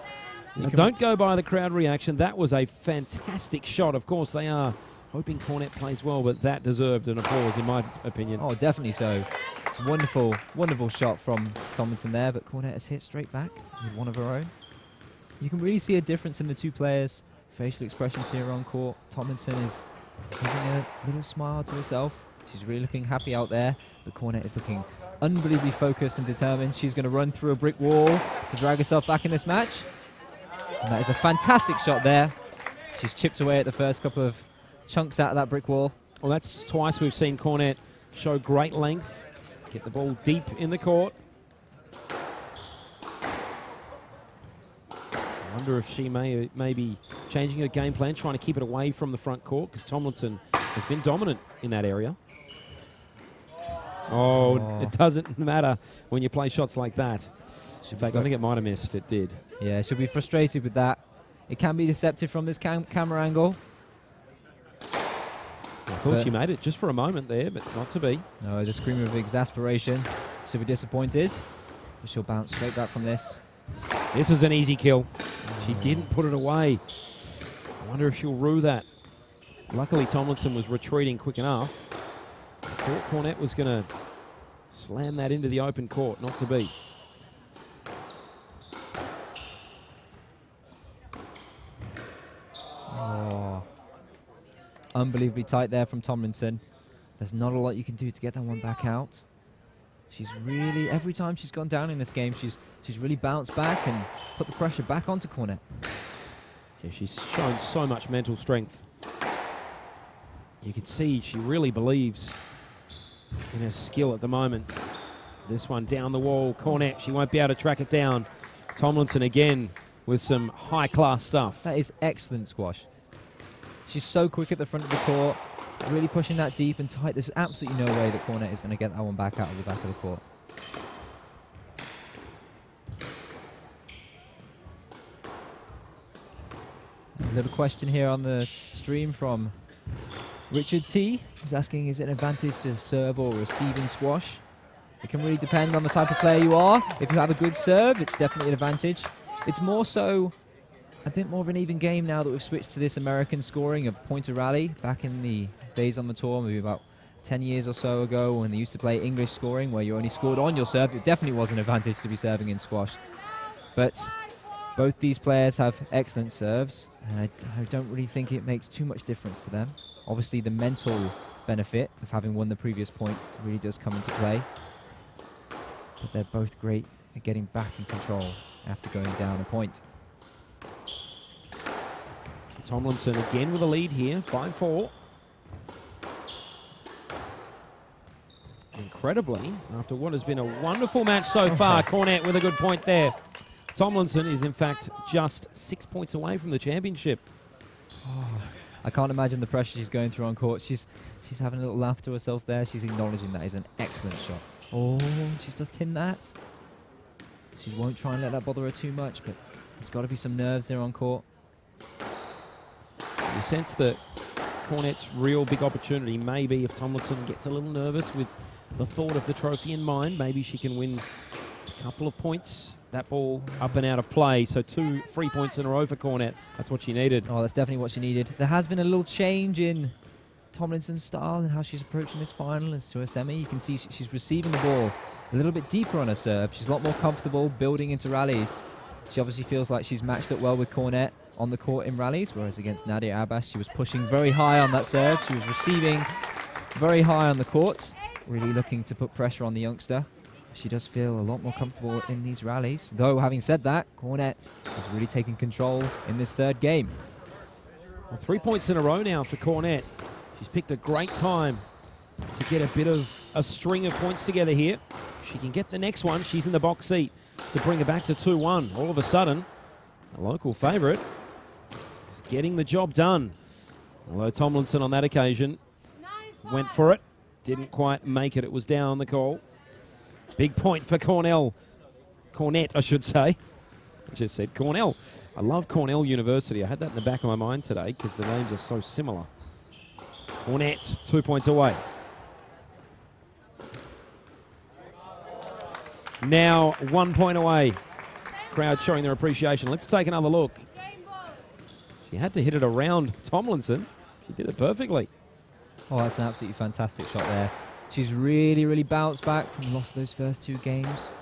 don't go by the crowd reaction. That was a fantastic shot. Of course, they are hoping Cornette plays well, but that deserved an applause, in my opinion. Oh, definitely so. It's a wonderful, wonderful shot from Tomlinson there, but Cornette has hit straight back with one of her own. You can really see a difference in the two players' facial expressions here on court. Tomlinson is giving a little smile to herself. She's really looking happy out there, but Cornette is looking unbelievably focused and determined. She's going to run through a brick wall to drag herself back in this match. And that is a fantastic shot there. She's chipped away at the first couple of chunks out of that brick wall. Well, that's twice we've seen Cornette show great length, get the ball deep in the court. I wonder if she may be changing her game plan, trying to keep it away from the front court, because Tomlinson has been dominant in that area. Oh, it doesn't matter when you play shots like that. In fact, I think it might have missed. It did. Yeah, she'll be frustrated with that. It can be deceptive from this camera angle. I thought she made it just for a moment there, but not to be. No, it's a scream of exasperation. She'll be disappointed, but she'll bounce straight back from this. This is an easy kill. She didn't put it away. I wonder if she'll rue that. Luckily, Tomlinson was retreating quick enough. I thought Cornette was going to slam that into the open court, not to be. Oh, unbelievably tight there from Tomlinson. There's not a lot you can do to get that one back out. She's really, every time she's gone down in this game, she's really bounced back and put the pressure back onto Cornette. Yeah, she's shown so much mental strength. You can see she really believes in her skill at the moment. This one down the wall. Cornette, she won't be able to track it down. Tomlinson again with some high-class stuff. That is excellent squash. She's so quick at the front of the court, really pushing that deep and tight. There's absolutely no way that Cornette is going to get that one back out of the back of the court. A little question here on the stream from Richard T. Who's asking, is it an advantage to serve or receive in squash? It can really depend on the type of player you are. If you have a good serve, it's definitely an advantage. It's more so a bit more of an even game now that we've switched to this American scoring of point to rally. Back in the days on the tour, maybe about 10 years or so ago, when they used to play English scoring, where you only scored on your serve, it definitely was an advantage to be serving in squash. But both these players have excellent serves, and I don't really think it makes too much difference to them. Obviously, the mental benefit of having won the previous point really does come into play. But they're both great at getting back in control after going down a point. Tomlinson again with a lead here, 5-4. Incredibly, after what has been a wonderful match so far, Cornette with a good point there. Tomlinson is in fact just 6 points away from the championship. Oh, I can't imagine the pressure she's going through on court. She's having a little laugh to herself there. She's acknowledging that is an excellent shot. Oh, she's just tinned that. She won't try and let that bother her too much, but there's got to be some nerves there on court. You sense that Cornette's real big opportunity maybe if Tomlinson gets a little nervous with the thought of the trophy in mind, maybe she can win a couple of points. That ball up and out of play, so 2 free points in a row for Cornette. That's what she needed. Oh, that's definitely what she needed. There has been a little change in Tomlinson's style and how she's approaching this final as to her semi. You can see she's receiving the ball a little bit deeper on her serve. She's a lot more comfortable building into rallies. She obviously feels like she's matched up well with Cornette on the court in rallies, whereas against Nadia Abbas, she was pushing very high on that serve. She was receiving very high on the court, really looking to put pressure on the youngster. She does feel a lot more comfortable in these rallies. Though, having said that, Cornette has really taken control in this third game. Well, 3 points in a row now for Cornette. She's picked a great time to get a bit of a string of points together here. If she can get the next one, she's in the box seat to bring her back to 2-1. All of a sudden, a local favourite is getting the job done. Although Tomlinson on that occasion went for it, didn't quite make it. It was down the call. Big point for Cornette, I should say. I just said Cornell. I love Cornell University. I had that in the back of my mind today because the names are so similar. Cornette, 2 points away. Now 1 point away. Crowd showing their appreciation. Let's take another look. She had to hit it around Tomlinson. She did it perfectly. Oh, that's an absolutely fantastic shot there. She's really, really bounced back from lost those first 2 games.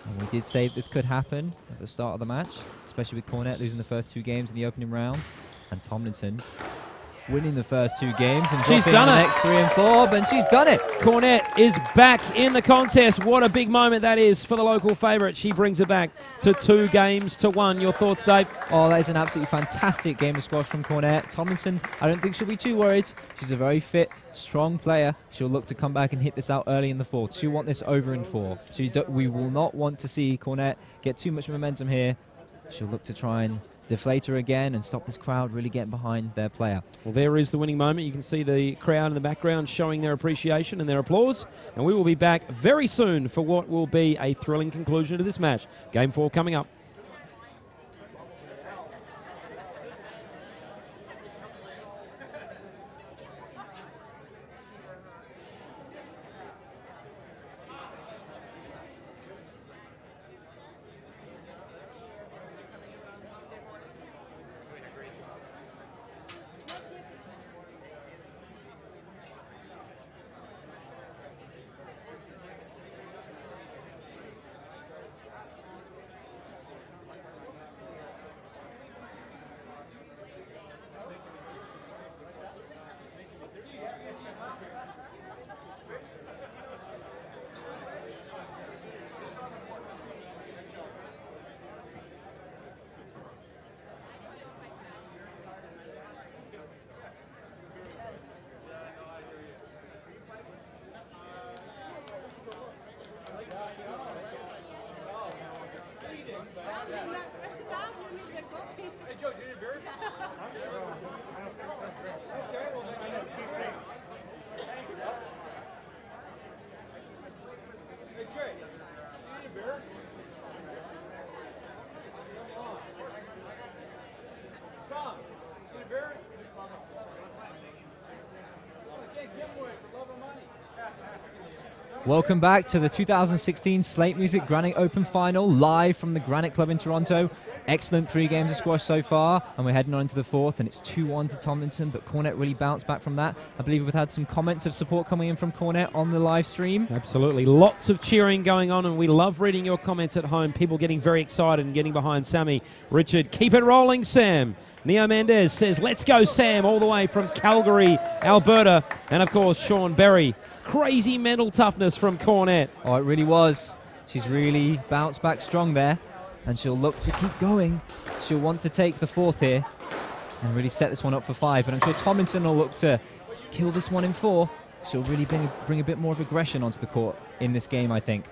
And we did say this could happen at the start of the match, especially with Cornette losing the first 2 games in the opening round. And Tomlinson winning the first 2 games and she's dropping done the it. next 3 and 4, but she's done it. Cornette is back in the contest. What a big moment that is for the local favourite. She brings it back to 2 games to 1. Your thoughts, Dave? Oh, that is an absolutely fantastic game of squash from Cornette. Tomlinson, I don't think she'll be too worried. She's a very fit, strong player. She'll look to come back and hit this out early in the fourth. She'll want this over in 4. We will not want to see Cornette get too much momentum here. She'll look to try and deflate her again and stop this crowd really getting behind their player. Well, there is the winning moment. You can see the crowd in the background showing their appreciation and their applause. And we will be back very soon for what will be a thrilling conclusion to this match. Game 4 coming up. Welcome back to the 2016 Slaight Music Granite Open Final, live from the Granite Club in Toronto. Excellent 3 games of squash so far, and we're heading on into the 4th, and it's 2-1 to Tomlinson, but Cornet really bounced back from that. I believe we've had some comments of support coming in from Cornet on the live stream. Absolutely. Lots of cheering going on, and we love reading your comments at home. People getting very excited and getting behind Sammy. Richard, keep it rolling, Sam. Neo Mendez says, let's go, Sam, all the way from Calgary, Alberta. And, of course, Sean Berry. Crazy mental toughness from Cornet. Oh, it really was. She's really bounced back strong there, and she'll look to keep going. She'll want to take the 4th here and really set this one up for 5. But I'm sure Tomlinson will look to kill this one in 4. She'll really bring a bit more of aggression onto the court in this game, I think.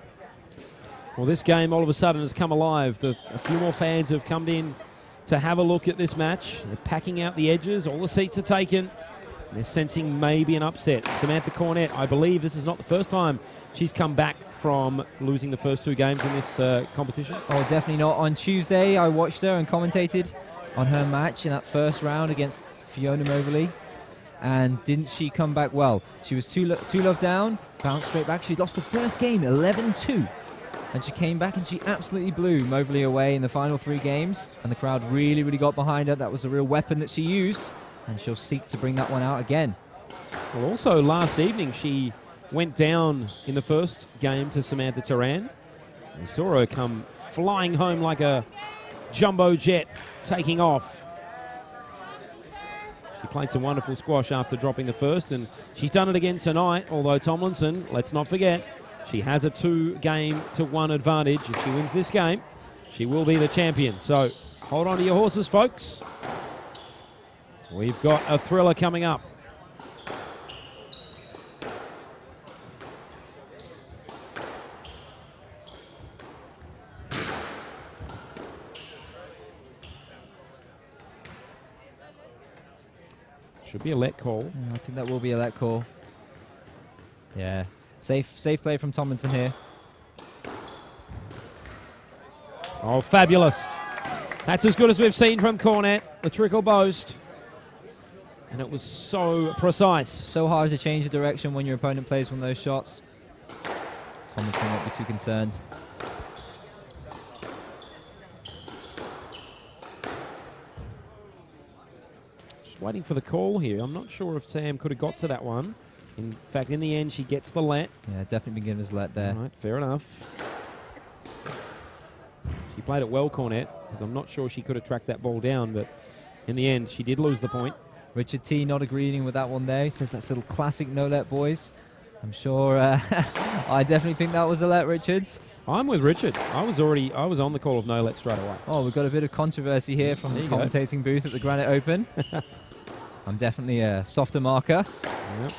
Well, this game all of a sudden has come alive. A few more fans have come in to have a look at this match. They're packing out the edges. All the seats are taken. They're sensing maybe an upset. Samantha Cornet, I believe this is not the first time she's come back from losing the first 2 games in this competition. Oh, definitely not. On Tuesday, I watched her and commentated on her match in that first round against Fiona Moberly. And didn't she come back well? She was 2-love down, bounced straight back. She lost the first game, 11-2. And she came back and she absolutely blew Moberly away in the final 3 games. And the crowd really, really got behind her. That was a real weapon that she used. And she'll seek to bring that one out again. Well, also last evening, she went down in the first game to Samantha Turan. We saw her come flying home like a jumbo jet, taking off. She played some wonderful squash after dropping the first, and she's done it again tonight, although Tomlinson, let's not forget, she has a 2-game-to-1 advantage. If she wins this game, she will be the champion. So hold on to your horses, folks. We've got a thriller coming up. Should be a let call. Yeah, I think that will be a let call. Yeah, safe play from Tomlinson here. Oh, fabulous. That's as good as we've seen from Cornet, the trickle boast. And it was so precise. So hard to change the direction when your opponent plays one of those shots. Tomlinson won't be too concerned. Just waiting for the call here. I'm not sure if Sam could have got to that one. In fact, in the end, she gets the let. Yeah, definitely been given his let there. All right, fair enough. She played it well, Cornet, because I'm not sure she could have tracked that ball down, but in the end, she did lose the point. Richard T not agreeing with that one there. He says that's a little classic no-let, boys. I'm sure I definitely think that was a let, Richard. I'm with Richard. I was on the call of no let straight away. Oh, we've got a bit of controversy here from the commentating booth at the Granite Open. I'm definitely a softer marker. Yep.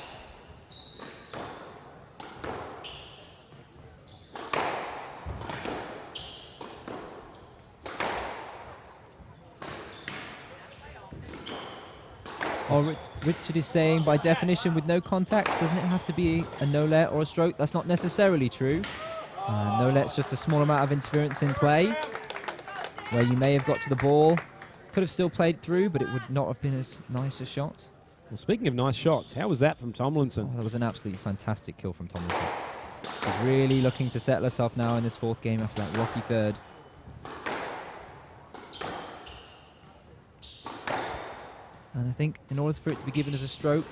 Oh, Richard is saying, by definition, with no contact, doesn't it have to be a no-let or a stroke? That's not necessarily true. No-let's just a small amount of interference in play, where you may have got to the ball, could have still played through, but it would not have been as nice a shot. Well, speaking of nice shots, how was that from Tomlinson? Oh, that was an absolutely fantastic kill from Tomlinson. She's really looking to settle herself now in this 4th game after that rocky 3rd. And I think in order for it to be given as a stroke,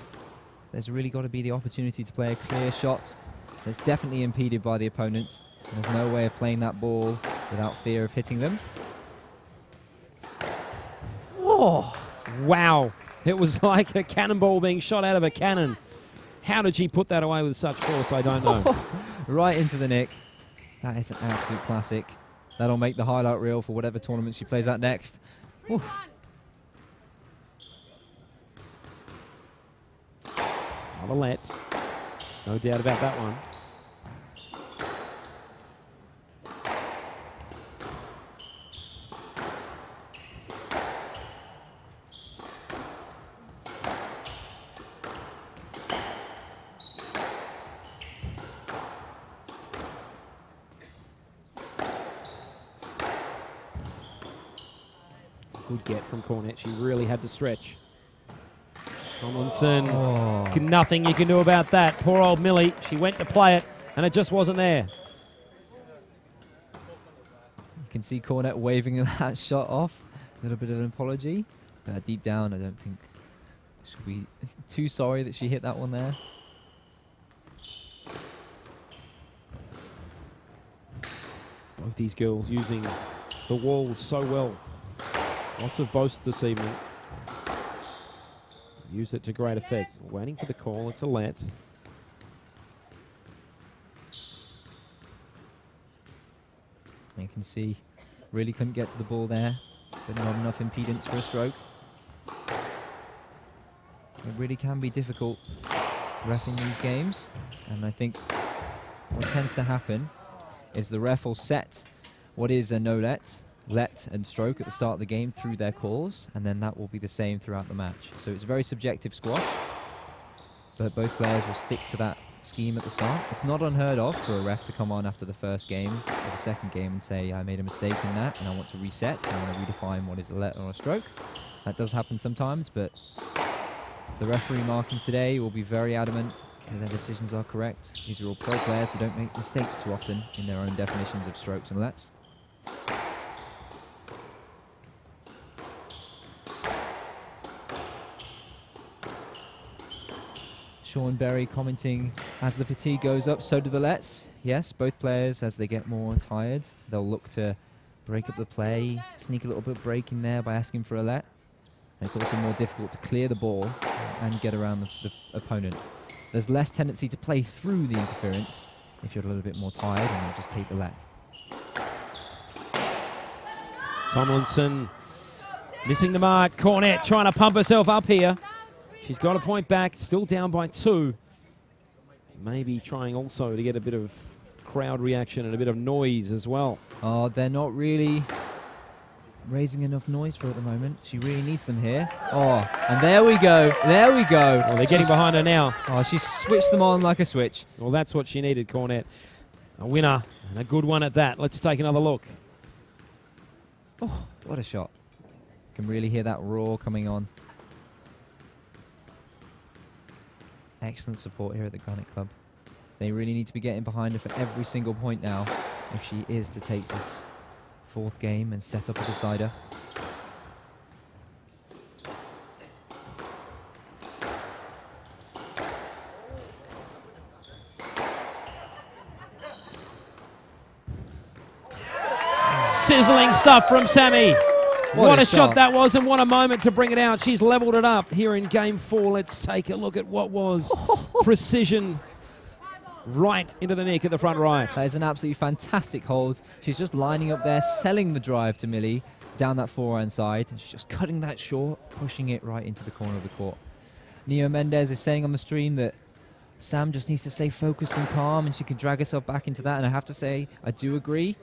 there's really got to be the opportunity to play a clear shot that's definitely impeded by the opponent. And there's no way of playing that ball without fear of hitting them. Oh, wow. It was like a cannonball being shot out of a cannon. How did she put that away with such force? I don't know. Right into the nick. That is an absolute classic. That'll make the highlight reel for whatever tournament she plays at next. Oof. Another let. No doubt about that one. good get from Cornette. She really had to stretch. Tomlinson, Oh. nothing you can do about that. Poor old Millie. She went to play it, and it just wasn't there. You can see Cornette waving that shot off. A little bit of an apology. Deep down, I don't think she'll be too sorry that she hit that one there. Both these girls using the walls so well. Lots of boasts this evening. Use it to great effect. Waiting for the call. It's a let. You can see really couldn't get to the ball there, but not enough impedance for a stroke. It really can be difficult reffing these games, and I think what tends to happen is the ref will set what is a no-let, let and stroke at the start of the game through their calls, and then that will be the same throughout the match. So it's a very subjective squash, but both players will stick to that scheme at the start. It's not unheard of for a ref to come on after the first game or the second game and say, I made a mistake in that and I want to reset, and I want to redefine what is a let or a stroke. That does happen sometimes, but the referee marking today will be very adamant that their decisions are correct. These are all pro players. They don't make mistakes too often in their own definitions of strokes and lets. Sean Berry commenting, as the fatigue goes up, so do the lets. Yes, both players, as they get more tired, they'll look to break up the play, sneak a little bit of break in there by asking for a let. And it's also more difficult to clear the ball and get around the opponent. There's less tendency to play through the interference if you're a little bit more tired and you'll just take the let. Tomlinson missing the mark. Cornette trying to pump herself up here. She's got a point back, still down by 2. Maybe trying also to get a bit of crowd reaction and a bit of noise as well. Oh, they're not really raising enough noise for her at the moment. She really needs them here. Oh, and there we go. There we go. Oh, they're getting behind her now. Oh, she switched them on like a switch. Well, that's what she needed, Cornette. A winner, and a good one at that. Let's take another look. Oh, what a shot. You can really hear that roar coming on. Excellent support here at the Granite Club. They really need to be getting behind her for every single point now if she is to take this 4th game and set up a decider. Sizzling stuff from Sammy. What a shot that was, and what a moment to bring it out. She's leveled it up here in Game 4. Let's take a look at what was precision right into the nick at the front right. That is an absolutely fantastic hold. She's just lining up there, selling the drive to Millie down that forehand side, and she's just cutting that short, pushing it right into the corner of the court. Neo Mendez is saying on the stream that Sam just needs to stay focused and calm, and she can drag herself back into that, and I have to say, I do agree.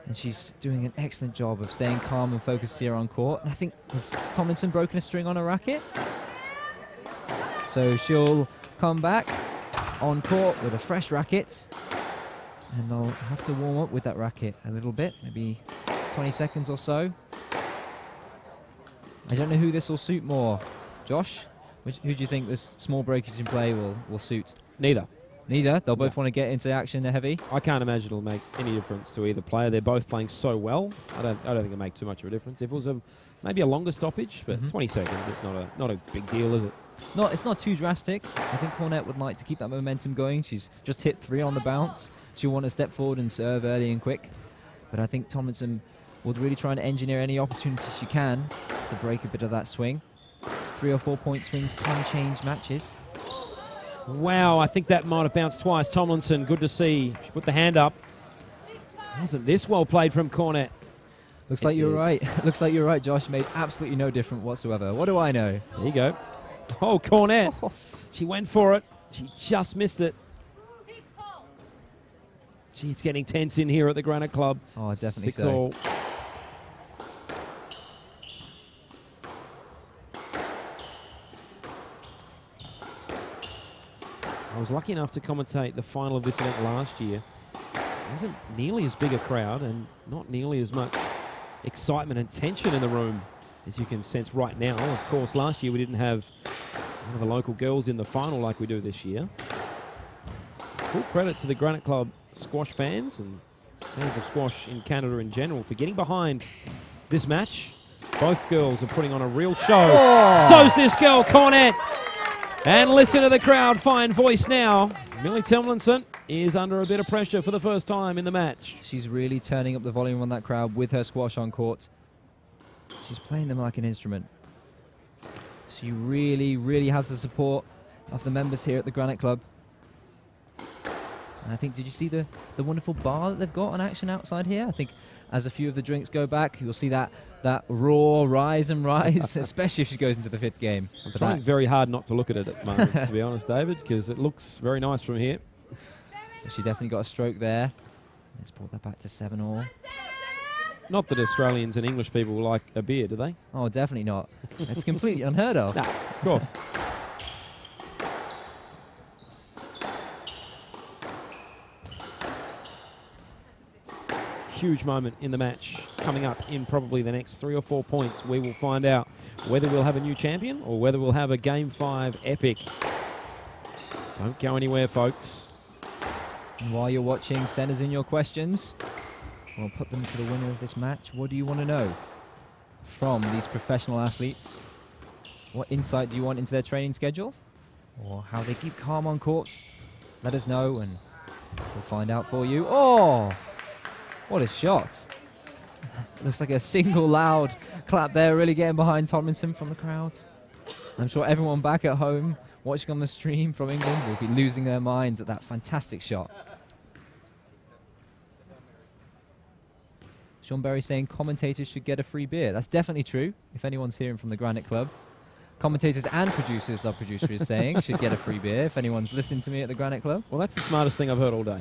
And she's doing an excellent job of staying calm and focused here on court. And I think, has Tomlinson broken a string on her racket? So she'll come back on court with a fresh racket. And they'll have to warm up with that racket a little bit, maybe 20 seconds or so. I don't know who this will suit more. Josh, who do you think this small breakage in play will suit? Neither. Neither? They'll both want to get into action heavy? I can't imagine it'll make any difference to either player. They're both playing so well. I don't think it'll make too much of a difference. If it was maybe a longer stoppage, but 20 seconds, it's not a big deal, is it? No, it's not too drastic. I think Cornette would like to keep that momentum going. She's just hit 3 on the bounce. She'll want to step forward and serve early and quick. But I think Tomlinson will really try and engineer any opportunity she can to break a bit of that swing. 3 or 4 point swings can change matches. Wow, I think that might have bounced twice. Tomlinson, good to see. She put the hand up. Wasn't this well played from Cornette? Looks like you're right. Looks like you're right, Josh. Made absolutely no difference whatsoever. What do I know? There you go. Oh, Cornette. She went for it. She just missed it. She's getting tense in here at the Granite Club. Oh, definitely 6 all. I was lucky enough to commentate the final of this event last year. It wasn't nearly as big a crowd and not nearly as much excitement and tension in the room, as you can sense right now. Of course, last year we didn't have one of the local girls in the final like we do this year. Full credit to the Granite Club squash fans and fans of squash in Canada in general for getting behind this match. Both girls are putting on a real show. Oh. So's this girl, Cornette. And listen to the crowd, fine voice now. Millie Tomlinson is under a bit of pressure for the first time in the match. She's really turning up the volume on that crowd with her squash on court. She's playing them like an instrument. She really, really has the support of the members here at the Granite Club. And I think, did you see the wonderful bar that they've got on action outside here? I think as a few of the drinks go back, you'll see that raw rise and rise, especially if she goes into the 5th game. I'm trying very hard not to look at it at the moment, to be honest, David, because it looks very nice from here. She definitely got a stroke there. Let's pull that back to 7-all. Not that Australians and English people like a beer, do they? Oh, definitely not. It's completely unheard of. Nah, of course. Huge moment in the match coming up in probably the next 3 or 4 points. We will find out whether we'll have a new champion or whether we'll have a Game 5 epic. Don't go anywhere, folks. And while you're watching, send us in your questions. We'll put them to the winner of this match. What do you want to know from these professional athletes? What insight do you want into their training schedule? Or how they keep calm on court? Let us know and we'll find out for you. Oh! What a shot. Looks like a single loud clap there, really getting behind Tomlinson from the crowds. I'm sure everyone back at home watching on the stream from England will be losing their minds at that fantastic shot. Sean Berry saying commentators should get a free beer. That's definitely true, if anyone's hearing from the Granite Club. Commentators and producers, our producer is saying, should get a free beer if anyone's listening to me at the Granite Club. Well, that's the smartest thing I've heard all day.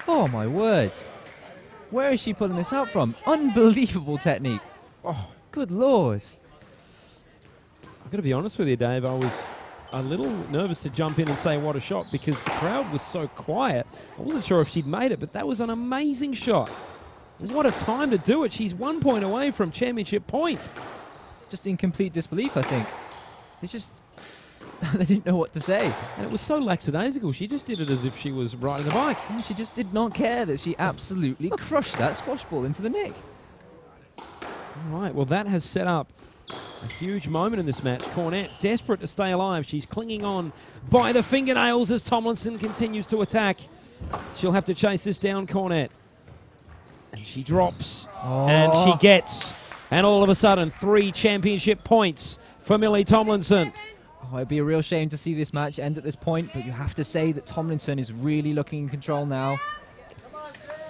Oh my words. Where is she pulling this out from? Unbelievable technique. Oh, good lord. I've got to be honest with you, Dave. I was a little nervous to jump in and say what a shot because the crowd was so quiet. I wasn't sure if she'd made it, but that was an amazing shot. What a time to do it. She's 1 point away from championship point. Just in complete disbelief, I think. They didn't know what to say. And it was so lackadaisical. She just did it as if she was riding a bike. And she just did not care that she absolutely crushed that squash ball into the net. All right, well, that has set up a huge moment in this match. Cornette desperate to stay alive. She's clinging on by the fingernails as Tomlinson continues to attack. She'll have to chase this down, Cornette. And she drops. Oh. And she gets. And all of a sudden, 3 championship points for Millie Tomlinson. Oh, it'd be a real shame to see this match end at this point, but you have to say that Tomlinson is really looking in control now.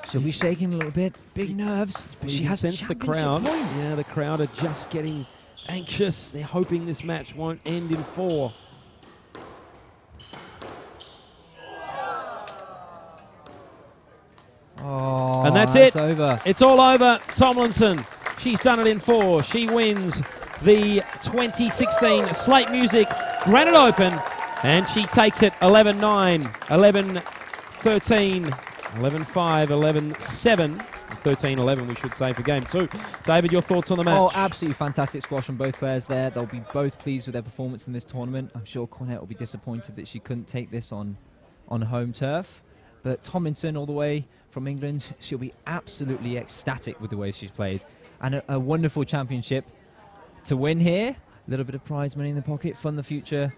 She'll be shaking a little bit, big nerves, but she has sensed the crowd. Yeah, the crowd are just getting anxious. They're hoping this match won't end in 4. Oh, and that's it. Over. It's all over. Tomlinson, she's done it in 4. She wins the 2016 Slaight Music Granite Open, and she takes it 11-9, 11-13, 11-5, 11-7, 13-11 we should say for game 2. David, your thoughts on the match? Oh, absolutely fantastic squash from both players there. They'll be both pleased with their performance in this tournament. I'm sure Cornette will be disappointed that she couldn't take this on home turf. But Tomlinson, all the way from England, she'll be absolutely ecstatic with the way she's played. And a wonderful championship to win here. A little bit of prize money in the pocket, fund the future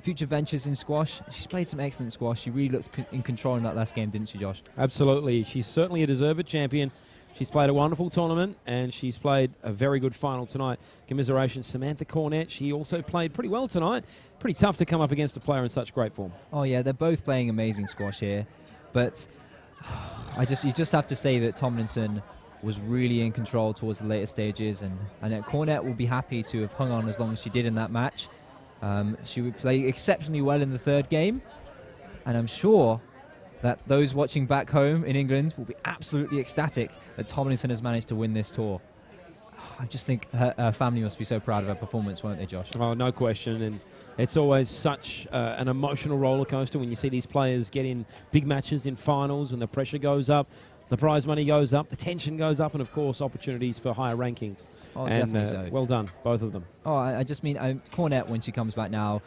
ventures in squash. She's played some excellent squash. She really looked in control in that last game, didn't she, Josh? Absolutely. She's certainly a deserved champion. She's played a wonderful tournament, and she's played a very good final tonight. Commiserations, Samantha Cornette. She also played pretty well tonight. Pretty tough to come up against a player in such great form. Oh, yeah, they're both playing amazing squash here. But you just have to say that Tomlinson was really in control towards the later stages, and Cornette will be happy to have hung on as long as she did in that match. She would play exceptionally well in the 3rd game, and I'm sure that those watching back home in England will be absolutely ecstatic that Tomlinson has managed to win this tour. I just think her family must be so proud of her performance, won't they, Josh? Oh, no question. And it's always such an emotional roller coaster when you see these players get in big matches in finals, when the pressure goes up, the prize money goes up, the tension goes up, and of course opportunities for higher rankings. Oh, and definitely so. Well done, both of them. Oh, I just mean Cornette, when she comes back now,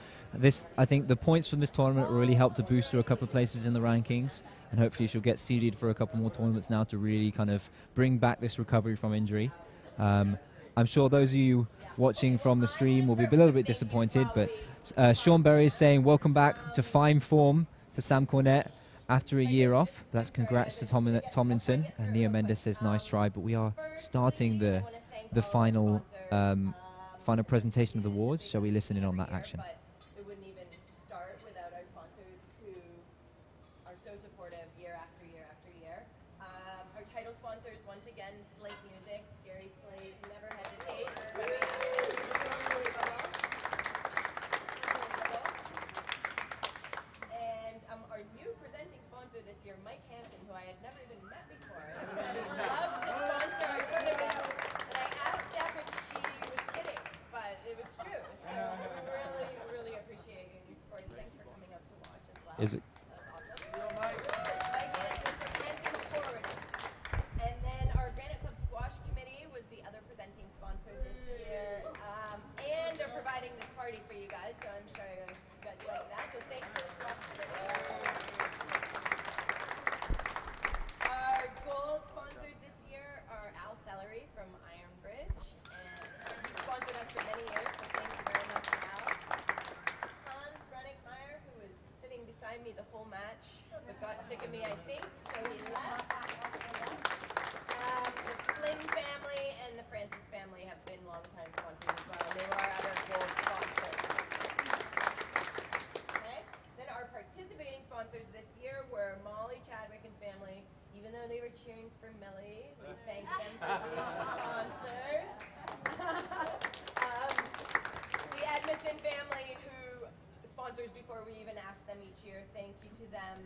I think the points from this tournament will really help to boost her a couple of places in the rankings, and hopefully she'll get seeded for a couple more tournaments now to really kind of bring back this recovery from injury. I'm sure those of you watching from the stream will be a little bit disappointed, but Sean Berry is saying welcome back to fine form to Sam Cornette after a year off. That's congrats to Tomlinson. And Nia Mendes says nice try, but we are starting the final presentation of the awards. Shall we listen in on that action? It wouldn't even start without our sponsors who are so supportive year after year after year. Our title sponsors, once again, Slaight Music. Gary Slaight never hesitates when we ask him to unbelievable. And our new presenting sponsor this year, Mike Hansen, who I had never even met before. And he loved to sponsor our tournament. And I asked Steph if she was kidding, but it was true. So really, really appreciate you supporting. Thanks for coming out to watch as well. Is it? That's awesome. Mike Hansen from Hansen's Forward. And then our Granite Club Squash Committee was the other presenting sponsor this year. And they're providing this party for you guys, so I'm sure you guys like that. So thanks to the Squash Committee. Our gold sponsors this year are Al Celery from Iron Bridge, and he sponsored us for many years, so thank you very much, Al. Hans Brenningmeyer, who was sitting beside me the whole match, but got sick of me, I think, so he left. The Flynn family and the Francis family have been longtime sponsors as well. They were our other gold sponsors. Okay. Then our participating sponsors this year were Molly Chadwick and family. Even though they were cheering for Millie, we thank them for being sponsors. The Edmondson family, who sponsors before we even ask them each year, thank you to them.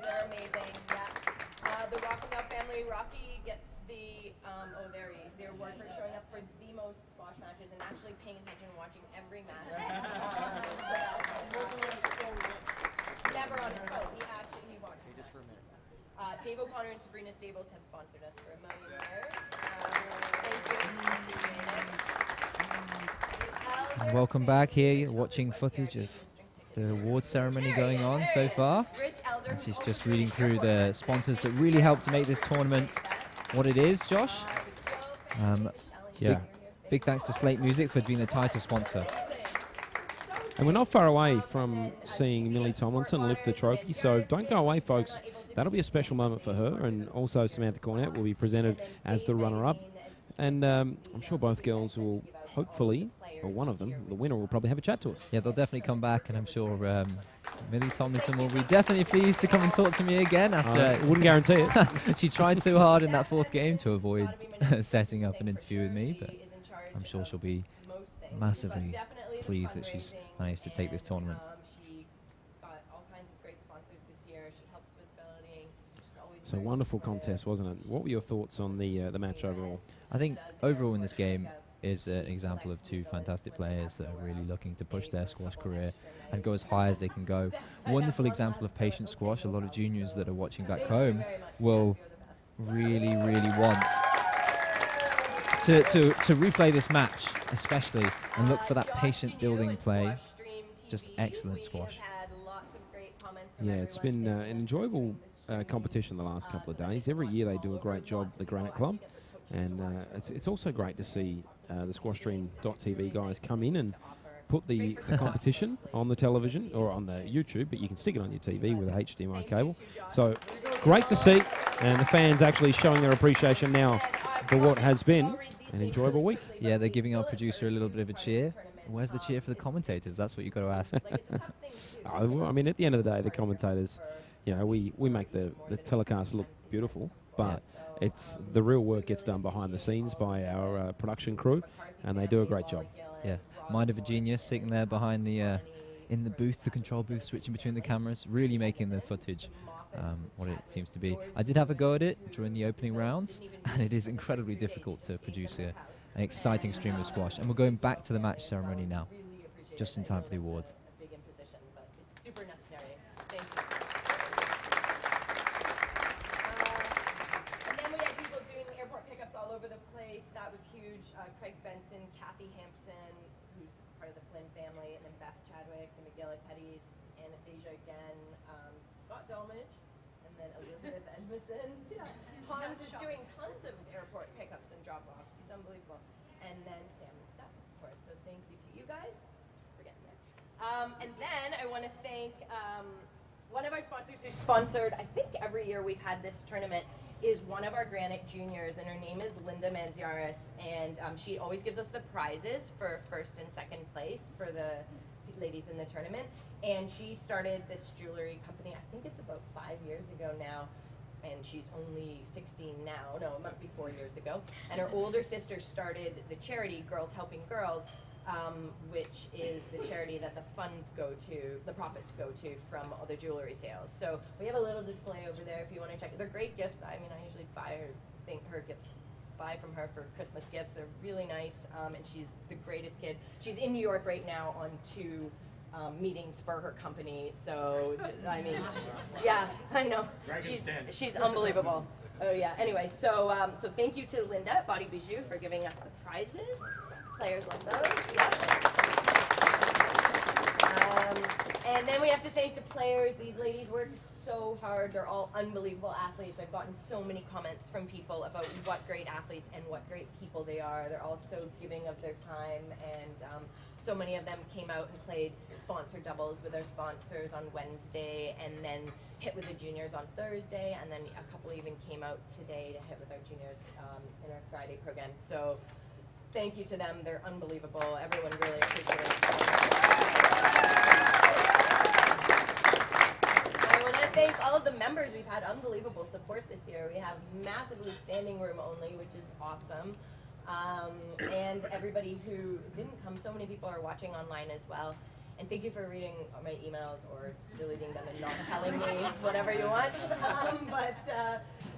They're amazing. Yeah. The Rockendow family, Rocky gets the their award for showing up for the most squash matches and actually paying attention and watching every match. Never on his phone. He watches. He just for a minute. Dave O'Connor and Sabrina Stables have sponsored us for 1 million years. Thank you. And welcome back here. You're watching footage of the award ceremony going on so far. And she's just reading through the sponsors that really helped to make this tournament what it is, Josh. Yeah. Big thanks to Slaight Music for being the title sponsor. And we're not far away from seeing Millie Tomlinson lift the trophy, so don't go away, folks. That'll be a special moment for her, and also Samantha Cornette will be presented as the runner-up. And I'm sure both girls will hopefully, or one of them, the winner, will probably have a chat to us. Yeah, they'll definitely come back, and I'm sure Millie Tomlinson will be definitely pleased to come and talk to me again after... wouldn't guarantee it. She tried so hard in that fourth game to avoid setting up an interview with me, but I'm sure she'll be massively pleased that she's managed to take this tournament. She got all kinds of great sponsors this year. She helps with building. So wonderful contest, wasn't it? What were your thoughts on the match overall? I think overall in this game is an example of two fantastic players that are really looking to push their squash career and go as high as they can go. Wonderful example of patient squash. A lot of juniors that are watching back home will really, really want to replay this match, especially, and look for that patient building play. Just excellent squash. Yeah, it's been an enjoyable competition the last couple of days. Every year they do a great job, the Granite Club, and it's also great to see the SquashStream.tv guys come in and put the competition on the television or on the YouTube, but you can stick it on your TV with a HDMI cable. So great to see, and the fans actually showing their appreciation now for what has been an enjoyable week. Yeah, they're giving our producer a little bit of a cheer. Where's the cheer for the commentators? That's what you've got to ask. I mean, at the end of the day, the commentators, you know, we make the telecast look beautiful, but it's the real work gets done behind the scenes by our production crew, and they do a great job. Yeah, mind of a genius sitting there behind the in the booth, the control booth, switching between the cameras, really making the footage what it seems to be. I did have a go at it during the opening rounds, and it is incredibly difficult to produce an exciting stream of squash. And we're going back to the match ceremony now, just in time for the award. A big imposition, but it's super necessary. Thank you. And then we had people doing airport pickups all over the place. That was huge. Craig Benson, Kathy Hampson, who's part of the Flynn family, and then Beth Chadwick, the McGill Petties, Anastasia again, Scott Dolmage, and then Elizabeth Edmondson. Yeah. Hans is doing tons of airport pickups and drop-offs. He's unbelievable. And then Sam and Steph, of course. So thank you to you guys. We're getting there. And then I want to thank one of our sponsors who sponsored, I think every year we've had this tournament, is one of our Granite juniors, and her name is Linda Manziaris, and she always gives us the prizes for first and second place for the ladies in the tournament. And she started this jewelry company, I think it's about 5 years ago now, and she's only 16 now. No, it must be 4 years ago. And her older sister started the charity Girls Helping Girls, which is the charity that the funds go to, the profits go to from all the jewelry sales. So we have a little display over there if you want to check. They're great gifts. I mean, I usually buy her gifts, buy from her for Christmas gifts. They're really nice, and she's the greatest kid. She's in New York right now on 2 meetings for her company. So I mean, yeah, I know. She's unbelievable. Oh yeah. Anyway, so so thank you to Linda at Body Bijou for giving us the prizes. Players love those. Yeah. And then we have to thank the players. These ladies work so hard. They're all unbelievable athletes. I've gotten so many comments from people about what great athletes and what great people they are. They're all so giving of their time, and so many of them came out and played sponsored doubles with our sponsors on Wednesday, and then hit with the juniors on Thursday, and then a couple even came out today to hit with our juniors in our Friday program. So thank you to them. They're unbelievable. Everyone really appreciates it. I want to thank all of the members. We've had unbelievable support this year. We have massively standing room only, which is awesome. And everybody who didn't come, so many people are watching online as well. And thank you for reading my emails or deleting them and not telling me whatever you want.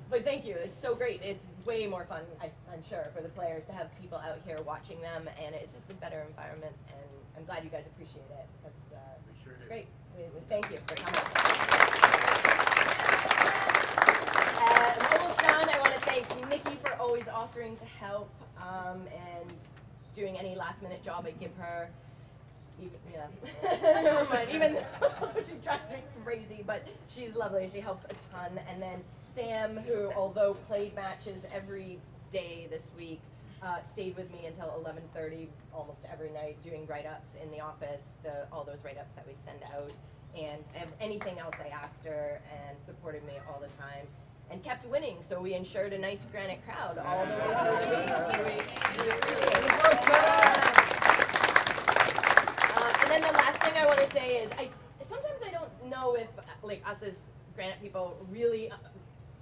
But thank you. It's so great. It's way more fun, I'm sure, for the players to have people out here watching them, and it's just a better environment. And I'm glad you guys appreciate it, because it's great. We thank you for coming. I'm almost done. I want to thank Nikki for always offering to help and doing any last-minute job I give her. Never mind. Even though she drives me crazy, but she's lovely. She helps a ton. And then Sam, who, although played matches every day this week, stayed with me until 11:30 almost every night doing write-ups in the office, all those write-ups that we send out, and anything else I asked her, and supported me all the time, and kept winning. So we ensured a nice Granite crowd all the way through the week. So we appreciate it. And then the last thing I want to say is, sometimes I don't know if, like, us as Granite people really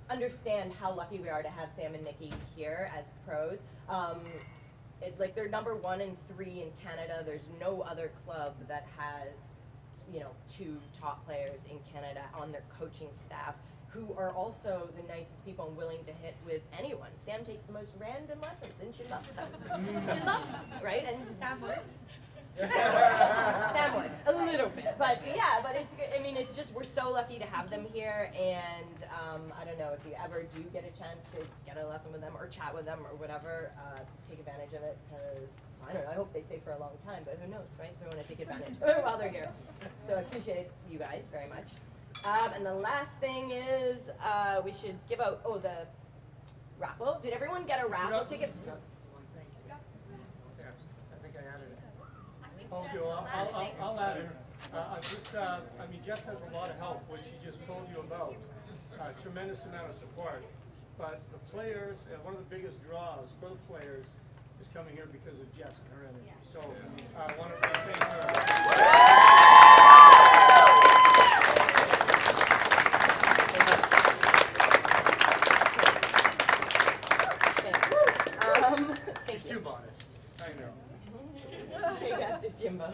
understand how lucky we are to have Sam and Nikki here as pros. Like, they're number 1 and 3 in Canada. There's no other club that has, 2 top players in Canada on their coaching staff, who are also the nicest people and willing to hit with anyone. Sam takes the most random lessons, and she loves them. She loves them, right? And Sam works. Sam works a little bit, but yeah, but it's good. I mean, it's just, we're so lucky to have them here, and I don't know, if you ever do get a chance to get a lesson with them or chat with them or whatever, take advantage of it, because I don't know, I hope they stay for a long time, but who knows, right? So we want to take advantage of it while they're here. So I appreciate you guys very much. And the last thing is, we should give out, the raffle. Did everyone get a raffle ticket? Thank you. I'll add it. Jess has a lot of help, which she just told you about. Tremendous amount of support. But the players, one of the biggest draws for the players is coming here because of Jess and her energy. So I want to thank her. She's too modest. I know. Take after Jimbo.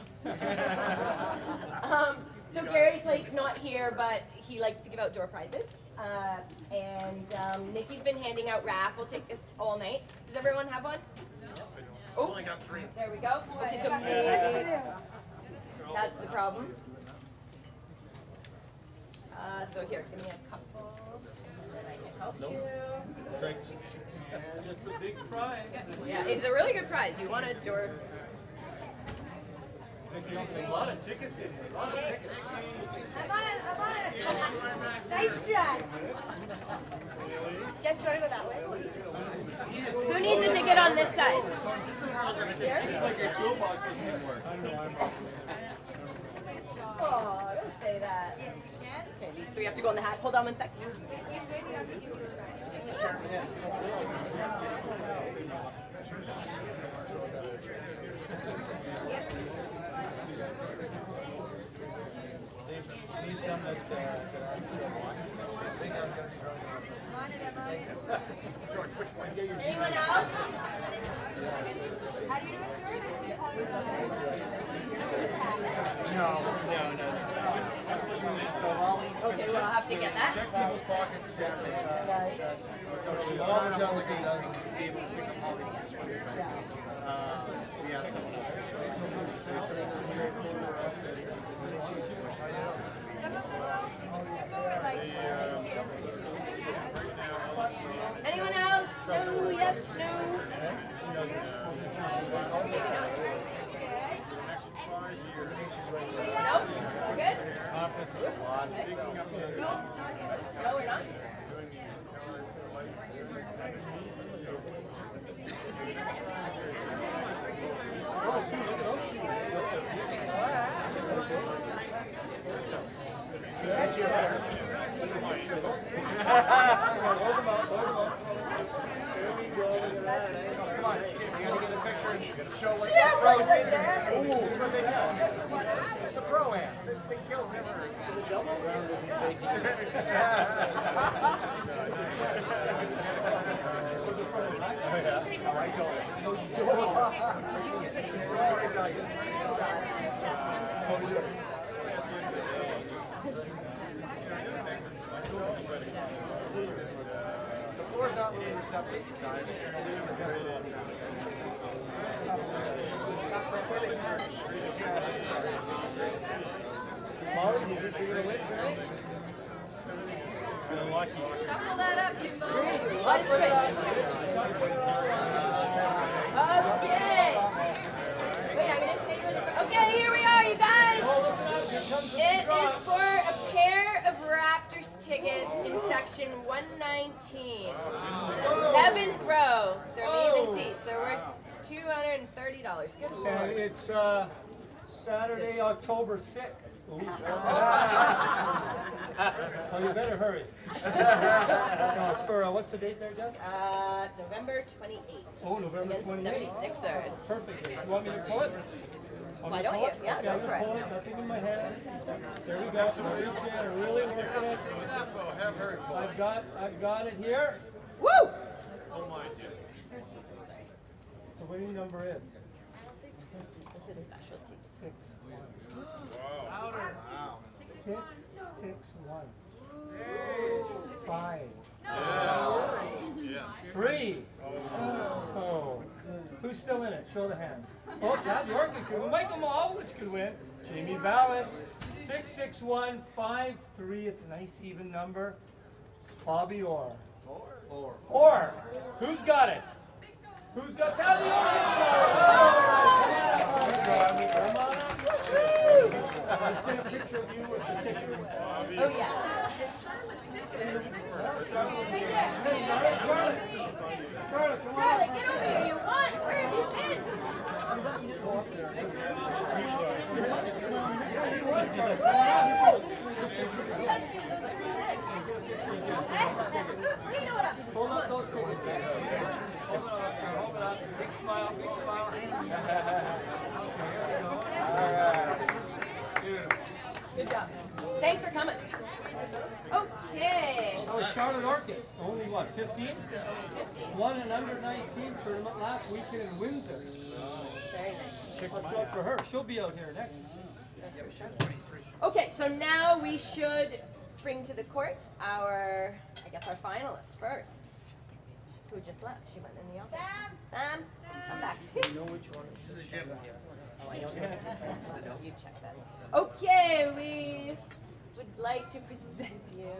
here, but he likes to give out door prizes. Nikki's been handing out raffle tickets all night. Does everyone have one? Oh, I only got 3. there we go. Okay, so maybe that's the problem. So here, give me a couple, and I can help you. Drinks. And it's a big prize. Yeah, it's a really good prize. You want a door. A lot of tickets in here. A lot of tickets. I'm on it. Nice try. Jess, you want to go that way? Who needs a ticket on this side? Here? Oh, don't say that. Okay, these 3 have to go in the hat. Hold on 1 second. Anyone else? How do you know it's yours? No. Okay, well, I'll have to get that. Check people's pockets Saturday. So she always does like he does be able to pick up all these. We had someone Anyone else? No, yes, no. Nope. We're good? conference is a lot. No, we're not. Come on, Jim, you gotta get a picture and show what that roast is. This is what they do. The pro-am. They killed him. The floor's not really receptive this time. Molly, you think you're going to win tonight? Feeling lucky. Shuffle that up, Jimbo. Let's pitch. Okay. Wait, I'm going to say it. Okay, here we are, you guys. It is for a pair of Raptors tickets in section 119. 11th row. They're amazing seats. They're worth $230. Good And lord. it's Saturday, October 6th. Oh, you better hurry. No, it's for, what's the date there, Jess? November 28th. Oh, November Against 28th. the 76ers. Perfect. You want me to pull it? Why don't you? Yeah, okay, go I'm for gonna it. pull it. Nothing in my hand. There we go. So reach in and really work it. I've got it here. Woo! The winning number is This is specialty. 661. 5. 3. Oh. Who's still in it? Show the hands. Oh, Todd Yorkin could win. Michael Malowich could win. Jamie Valance. 661 53. It's a nice even number. Bobby Orr. 4. Who's got it? Who's got Todd Yorkin? Come on up. Let's get a picture of you with the tickets. Oh, yeah. Charlotte, come on. Charlotte, get over here. You won. Where have you been? Hold up those tickets. Hold it up. Big smile, big smile. All right. Good job. Thanks for coming. Okay. That was Charlotte Orchid. Only what, 15? 1 and under 19 tournament last weekend in Windsor. Very nice. Watch out for her. She'll be out here next. That's for sure. Okay, so now we should bring to the court our, I guess, our finalists first. Who just left? She went in the office. Sam, come back. You know which one? Oh, I don't know. You check that. Okay, we would like to present you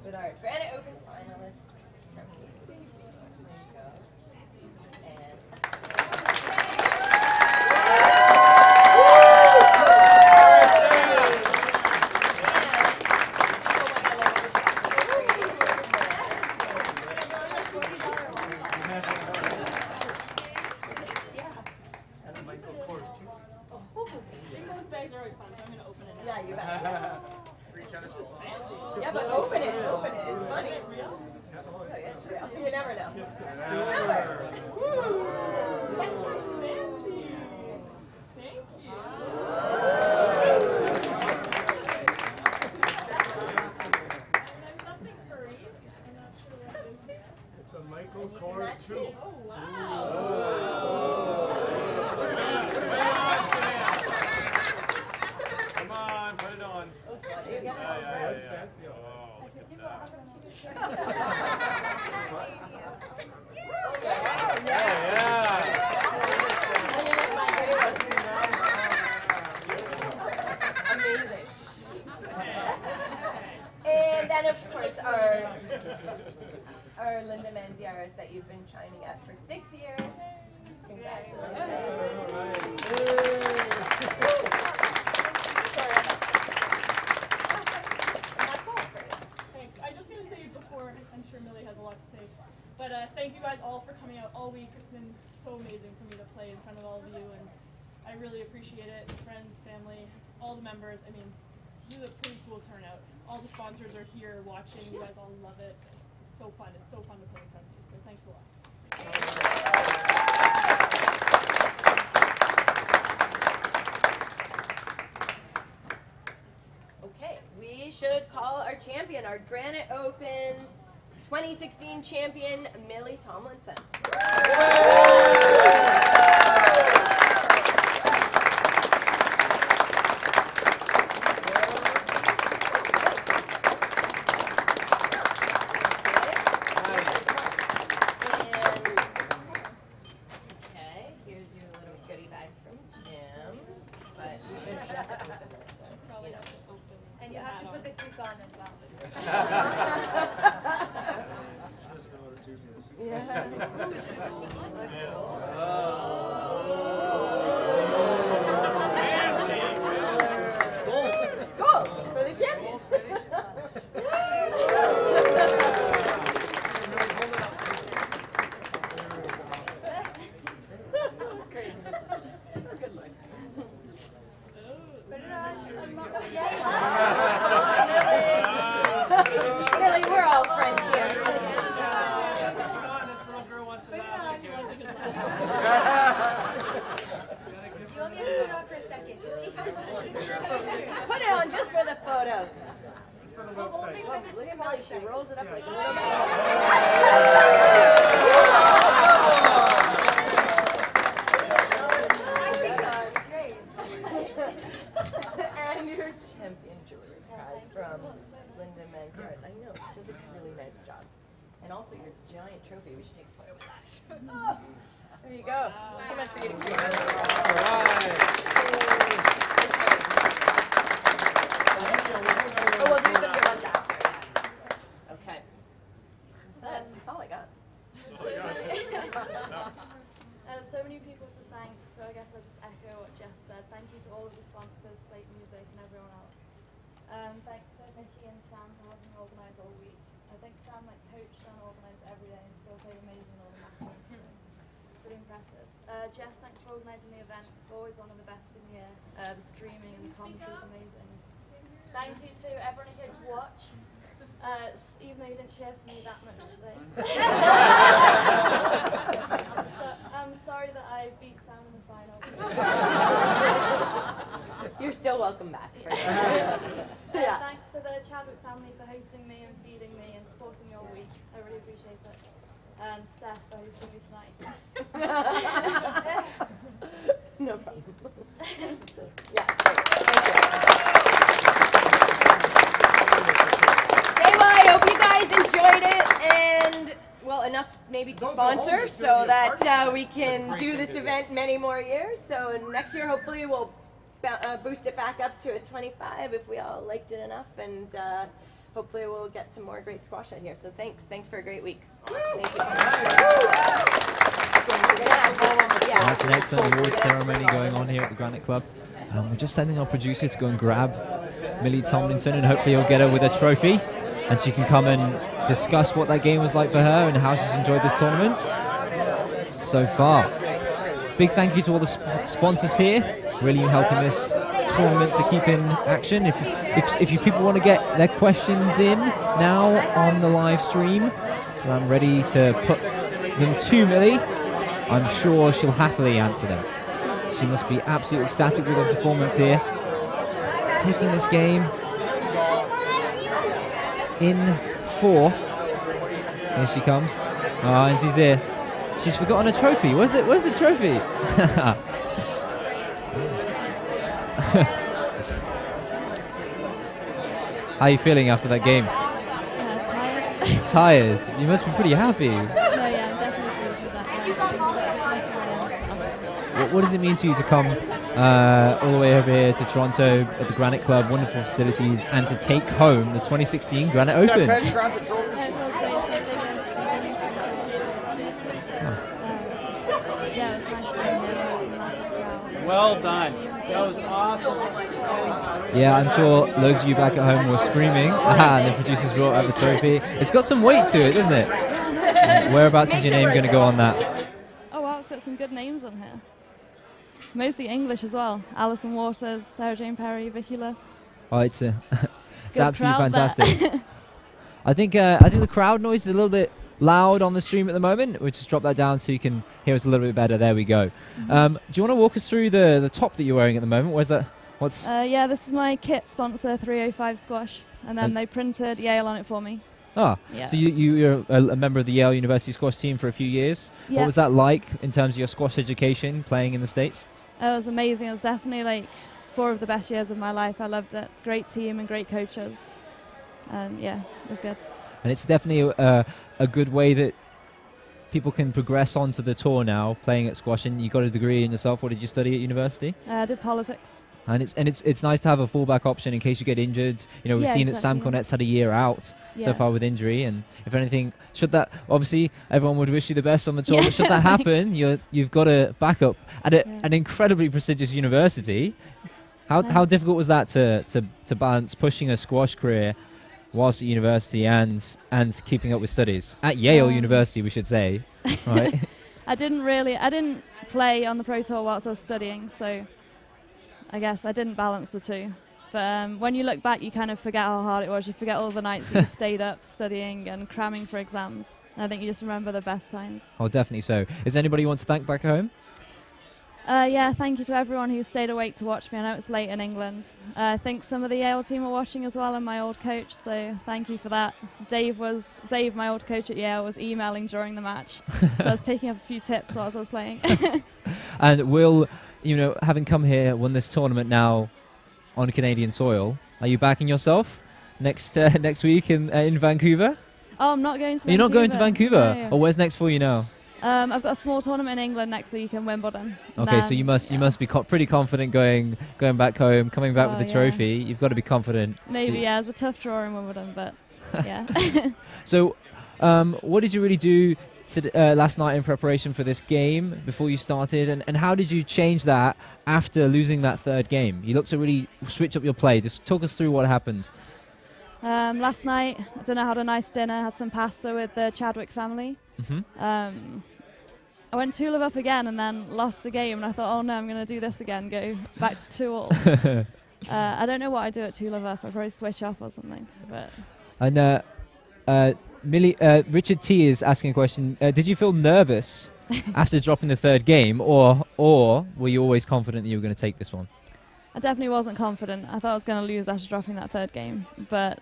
with our Granite Open finalist. Yeah, but open it. It's funny. Oh, yeah, it's real. You never know. Silver. Fancy. Thank you. And something furry. I'm not sure what it is. It's a Michael Kors 2. Oh, wow. Come on, put it on. That's fancy. Amazing. And then, of course, our Linda Manziaris that you've been shining at for 6 years. Congratulations. Thanks. I just want to say before, I'm sure Millie has a lot to say, but thank you guys all for coming out all week. It's been so amazing for me to play in front of all of you, and I really appreciate it. Friends, family, all the members. I mean, this is a pretty cool turnout. All the sponsors are here watching. You guys all love it. It's so fun. It's so fun to play in front of you, so thanks a lot. Okay, we should call our champion, our Granite Open 2016 champion, Millie Tomlinson. And you have to put the tooth on as well. Gold for the champion. Really, we're all friends here. This little girl wants to laugh. You only have to put it on for a second. Just for a picture. Put it on just for the photo. We'll only send it Look to at Millie, she rolls it up like a little And your champion jewelry prize from Linda Manziaris. I know, she does a really nice job. And also your giant trophy. We should take a photo with that. Oh, there you go. It's too much for you to carry. Oh, we'll do something about that. Okay. That's it. That's all I got. So many people to thank, so I guess I'll just echo what Jess said. Thank you to all of the sponsors, Slaight Music and everyone else. Thanks to Mickey and Sam for helping me organise all week. I think Sam coached and organised every day and still played amazing all the matches. So it's pretty impressive. Jess, thanks for organising the event. It's always one of the best in the year. The streaming and the commentary is amazing. Thank you to everyone who came to watch. Even though you didn't cheer for me that much today. So I'm sorry that I beat Sam in the final. You're still welcome back. Yeah. Thanks to the Chadwick family for hosting me and feeding me and supporting me all week. I really appreciate it. And Steph for hosting me tonight. No problem. Yeah, great. Thank you. enough maybe to sponsor so that we can do this event many more years. So next year, hopefully, we'll boost it back up to a 25 if we all liked it enough, and hopefully we'll get some more great squash out here. So thanks for a great week. Thank you. That's an excellent award ceremony going on here at the Granite Club. We're just sending our producer to go and grab Millie Tomlinson, and hopefully he'll get her with a trophy, and she can come and discuss what that game was like for her and how she's enjoyed this tournament so far. Big thank you to all the sponsors here, really helping this tournament to keep in action. If you people want to get their questions in now on the live stream, so I'm ready to put them to Millie, I'm sure she'll happily answer them. She must be absolutely ecstatic with her performance here, taking this game in 4. Here she comes. Oh, and she's here. She's forgotten a trophy. Where's the trophy? How are you feeling after that game? Tired. Tired. You must be pretty happy. No, yeah, I'm definitely pleased with that. What does it mean to you to come all the way over here to Toronto at the Granite Club, wonderful facilities, and to take home the 2016 Granite Open? Well done. That was awesome. Yeah, I'm sure loads of you back at home were screaming. And the producers brought out the trophy. It's got some weight to it, doesn't it? Whereabouts is your name going to go on that? Oh wow, it's got some good names on here. Mostly English as well. Alison Waters, Sarah Jane Perry, Vicky List. Oh, it's it's Good absolutely crowd fantastic. there. I think the crowd noise is a little bit loud on the stream at the moment. We'll just drop that down so you can hear us a little bit better. There we go. Do you want to walk us through the top that you're wearing at the moment? Where's that? What's? Yeah, this is my kit sponsor, 305 Squash, and then they printed Yale on it for me. Ah, Yeah. so you're a member of the Yale University squash team for a few years. Yeah. What was that like in terms of your squash education playing in the States? It was amazing. It was definitely like 4 of the best years of my life. I loved it. Great team and great coaches. And yeah, it was good. And it's definitely a good way that people can progress onto the tour now, playing at squash. And you got a degree in yourself. What did you study at university? I did politics. And it's nice to have a fallback option in case you get injured. You know, we've Yeah, seen that Sam exactly, yeah. Cornette's had a year out so Yeah. far with injury, and if anything, should that, obviously everyone would wish you the best on the tour, Yeah, but should that happen, you've got a backup at Yeah. an incredibly prestigious university. How Thanks. difficult was that to balance pushing a squash career whilst at university and keeping up with studies at Yale University, we should say, right? I didn't play on the Pro Tour whilst I was studying, so I guess I didn't balance the two. But when you look back, you kind of forget how hard it was. You forget all the nights that you stayed up studying and cramming for exams. And I think you just remember the best times. Oh, definitely so. Is there anybody you want to thank back home? Yeah, thank you to everyone who stayed awake to watch me. I know it's late in England. I think some of the Yale team were watching as well, and my old coach, so thank you for that. Dave, my old coach at Yale, was emailing during the match, so I was picking up a few tips while I was playing. And Will, you know, having come here, won this tournament now on Canadian soil, are you backing yourself next week in Vancouver? Oh, I'm not going to Vancouver. You're not going to Vancouver? No. Or where's next for you now? I've got a small tournament in England next week in Wimbledon. Okay, so you must be pretty confident going back home, coming back with the yeah. trophy. You've got to be confident. Maybe, yeah. It's a tough draw in Wimbledon, but yeah. So, what did you really do last night in preparation for this game before you started, and how did you change that after losing that third game? You looked to really switch up your play. Just talk us through what happened. Last night, I don't know, had a nice dinner, had some pasta with the Chadwick family. I went 2 love up again and then lost a game, and I thought, oh no, I'm going to do this again, go back to 2-all. I don't know what I do at 2 love up. I probably switch off or something. But And Richard T is asking a question. Did you feel nervous after dropping the third game, or were you always confident that you were going to take this one? I definitely wasn't confident. I thought I was going to lose after dropping that third game. But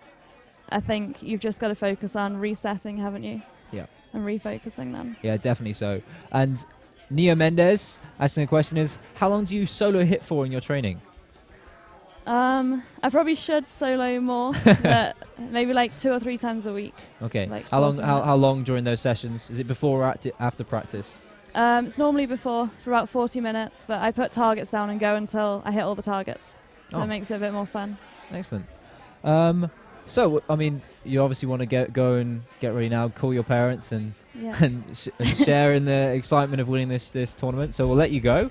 I think you've just got to focus on resetting, haven't you? Yeah. And refocusing then. Yeah, definitely so. And Nia Mendez asking a question is, how long do you solo hit for in your training? I probably should solo more, but maybe like 2 or 3 times a week. Okay. Like How long? 40 How minutes. long during those sessions? Is it before or after practice? It's normally before for about 40 minutes, but I put targets down and go until I hit all the targets, so Oh. it makes it a bit more fun. Excellent. So, I mean, you obviously want to go and get ready now. Call your parents and Yeah. and share in the excitement of winning this tournament. So we'll let you go.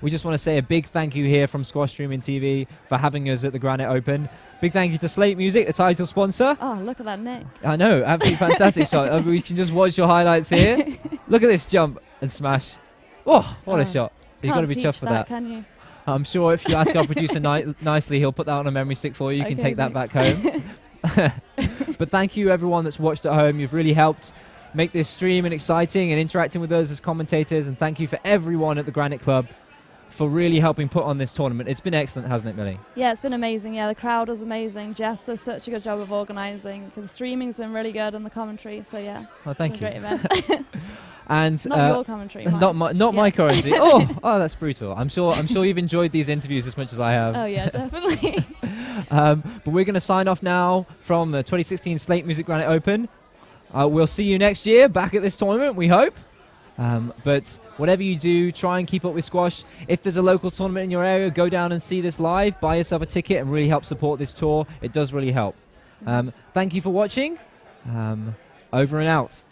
We just want to say a big thank you here from Squash Streaming TV for having us at the Granite Open. Big thank you to Slaight Music, the title sponsor. Oh, look at that Nick. I know, absolutely fantastic shot. We can just watch your highlights here. Look at this jump and smash. Oh, what a shot. You've got to be Can't chuffed teach for that, that. can you? I'm sure if you ask our producer nicely, he'll put that on a memory stick for you. You can Okay, take that back thanks. home. But thank you, everyone that's watched at home. You've really helped make this stream and exciting and interacting with us as commentators. And thank you for everyone at the Granite Club for really helping put on this tournament. It's been excellent, hasn't it, Millie? Yeah, it's been amazing. Yeah, the crowd was amazing. Jess does such a good job of organising. The streaming's been really good and the commentary. So yeah, Oh, thank it's you. been a great event. And Not your commentary. not mine. my Yeah. currency. Oh, that's brutal. I'm sure you've enjoyed these interviews as much as I have. Oh yeah, definitely. But we're going to sign off now from the 2016 Slaight Music Granite Open. We'll see you next year back at this tournament, we hope. But whatever you do, try and keep up with squash. If there's a local tournament in your area, go down and see this live. Buy yourself a ticket and really help support this tour. It does really help. Thank you for watching. Over and out.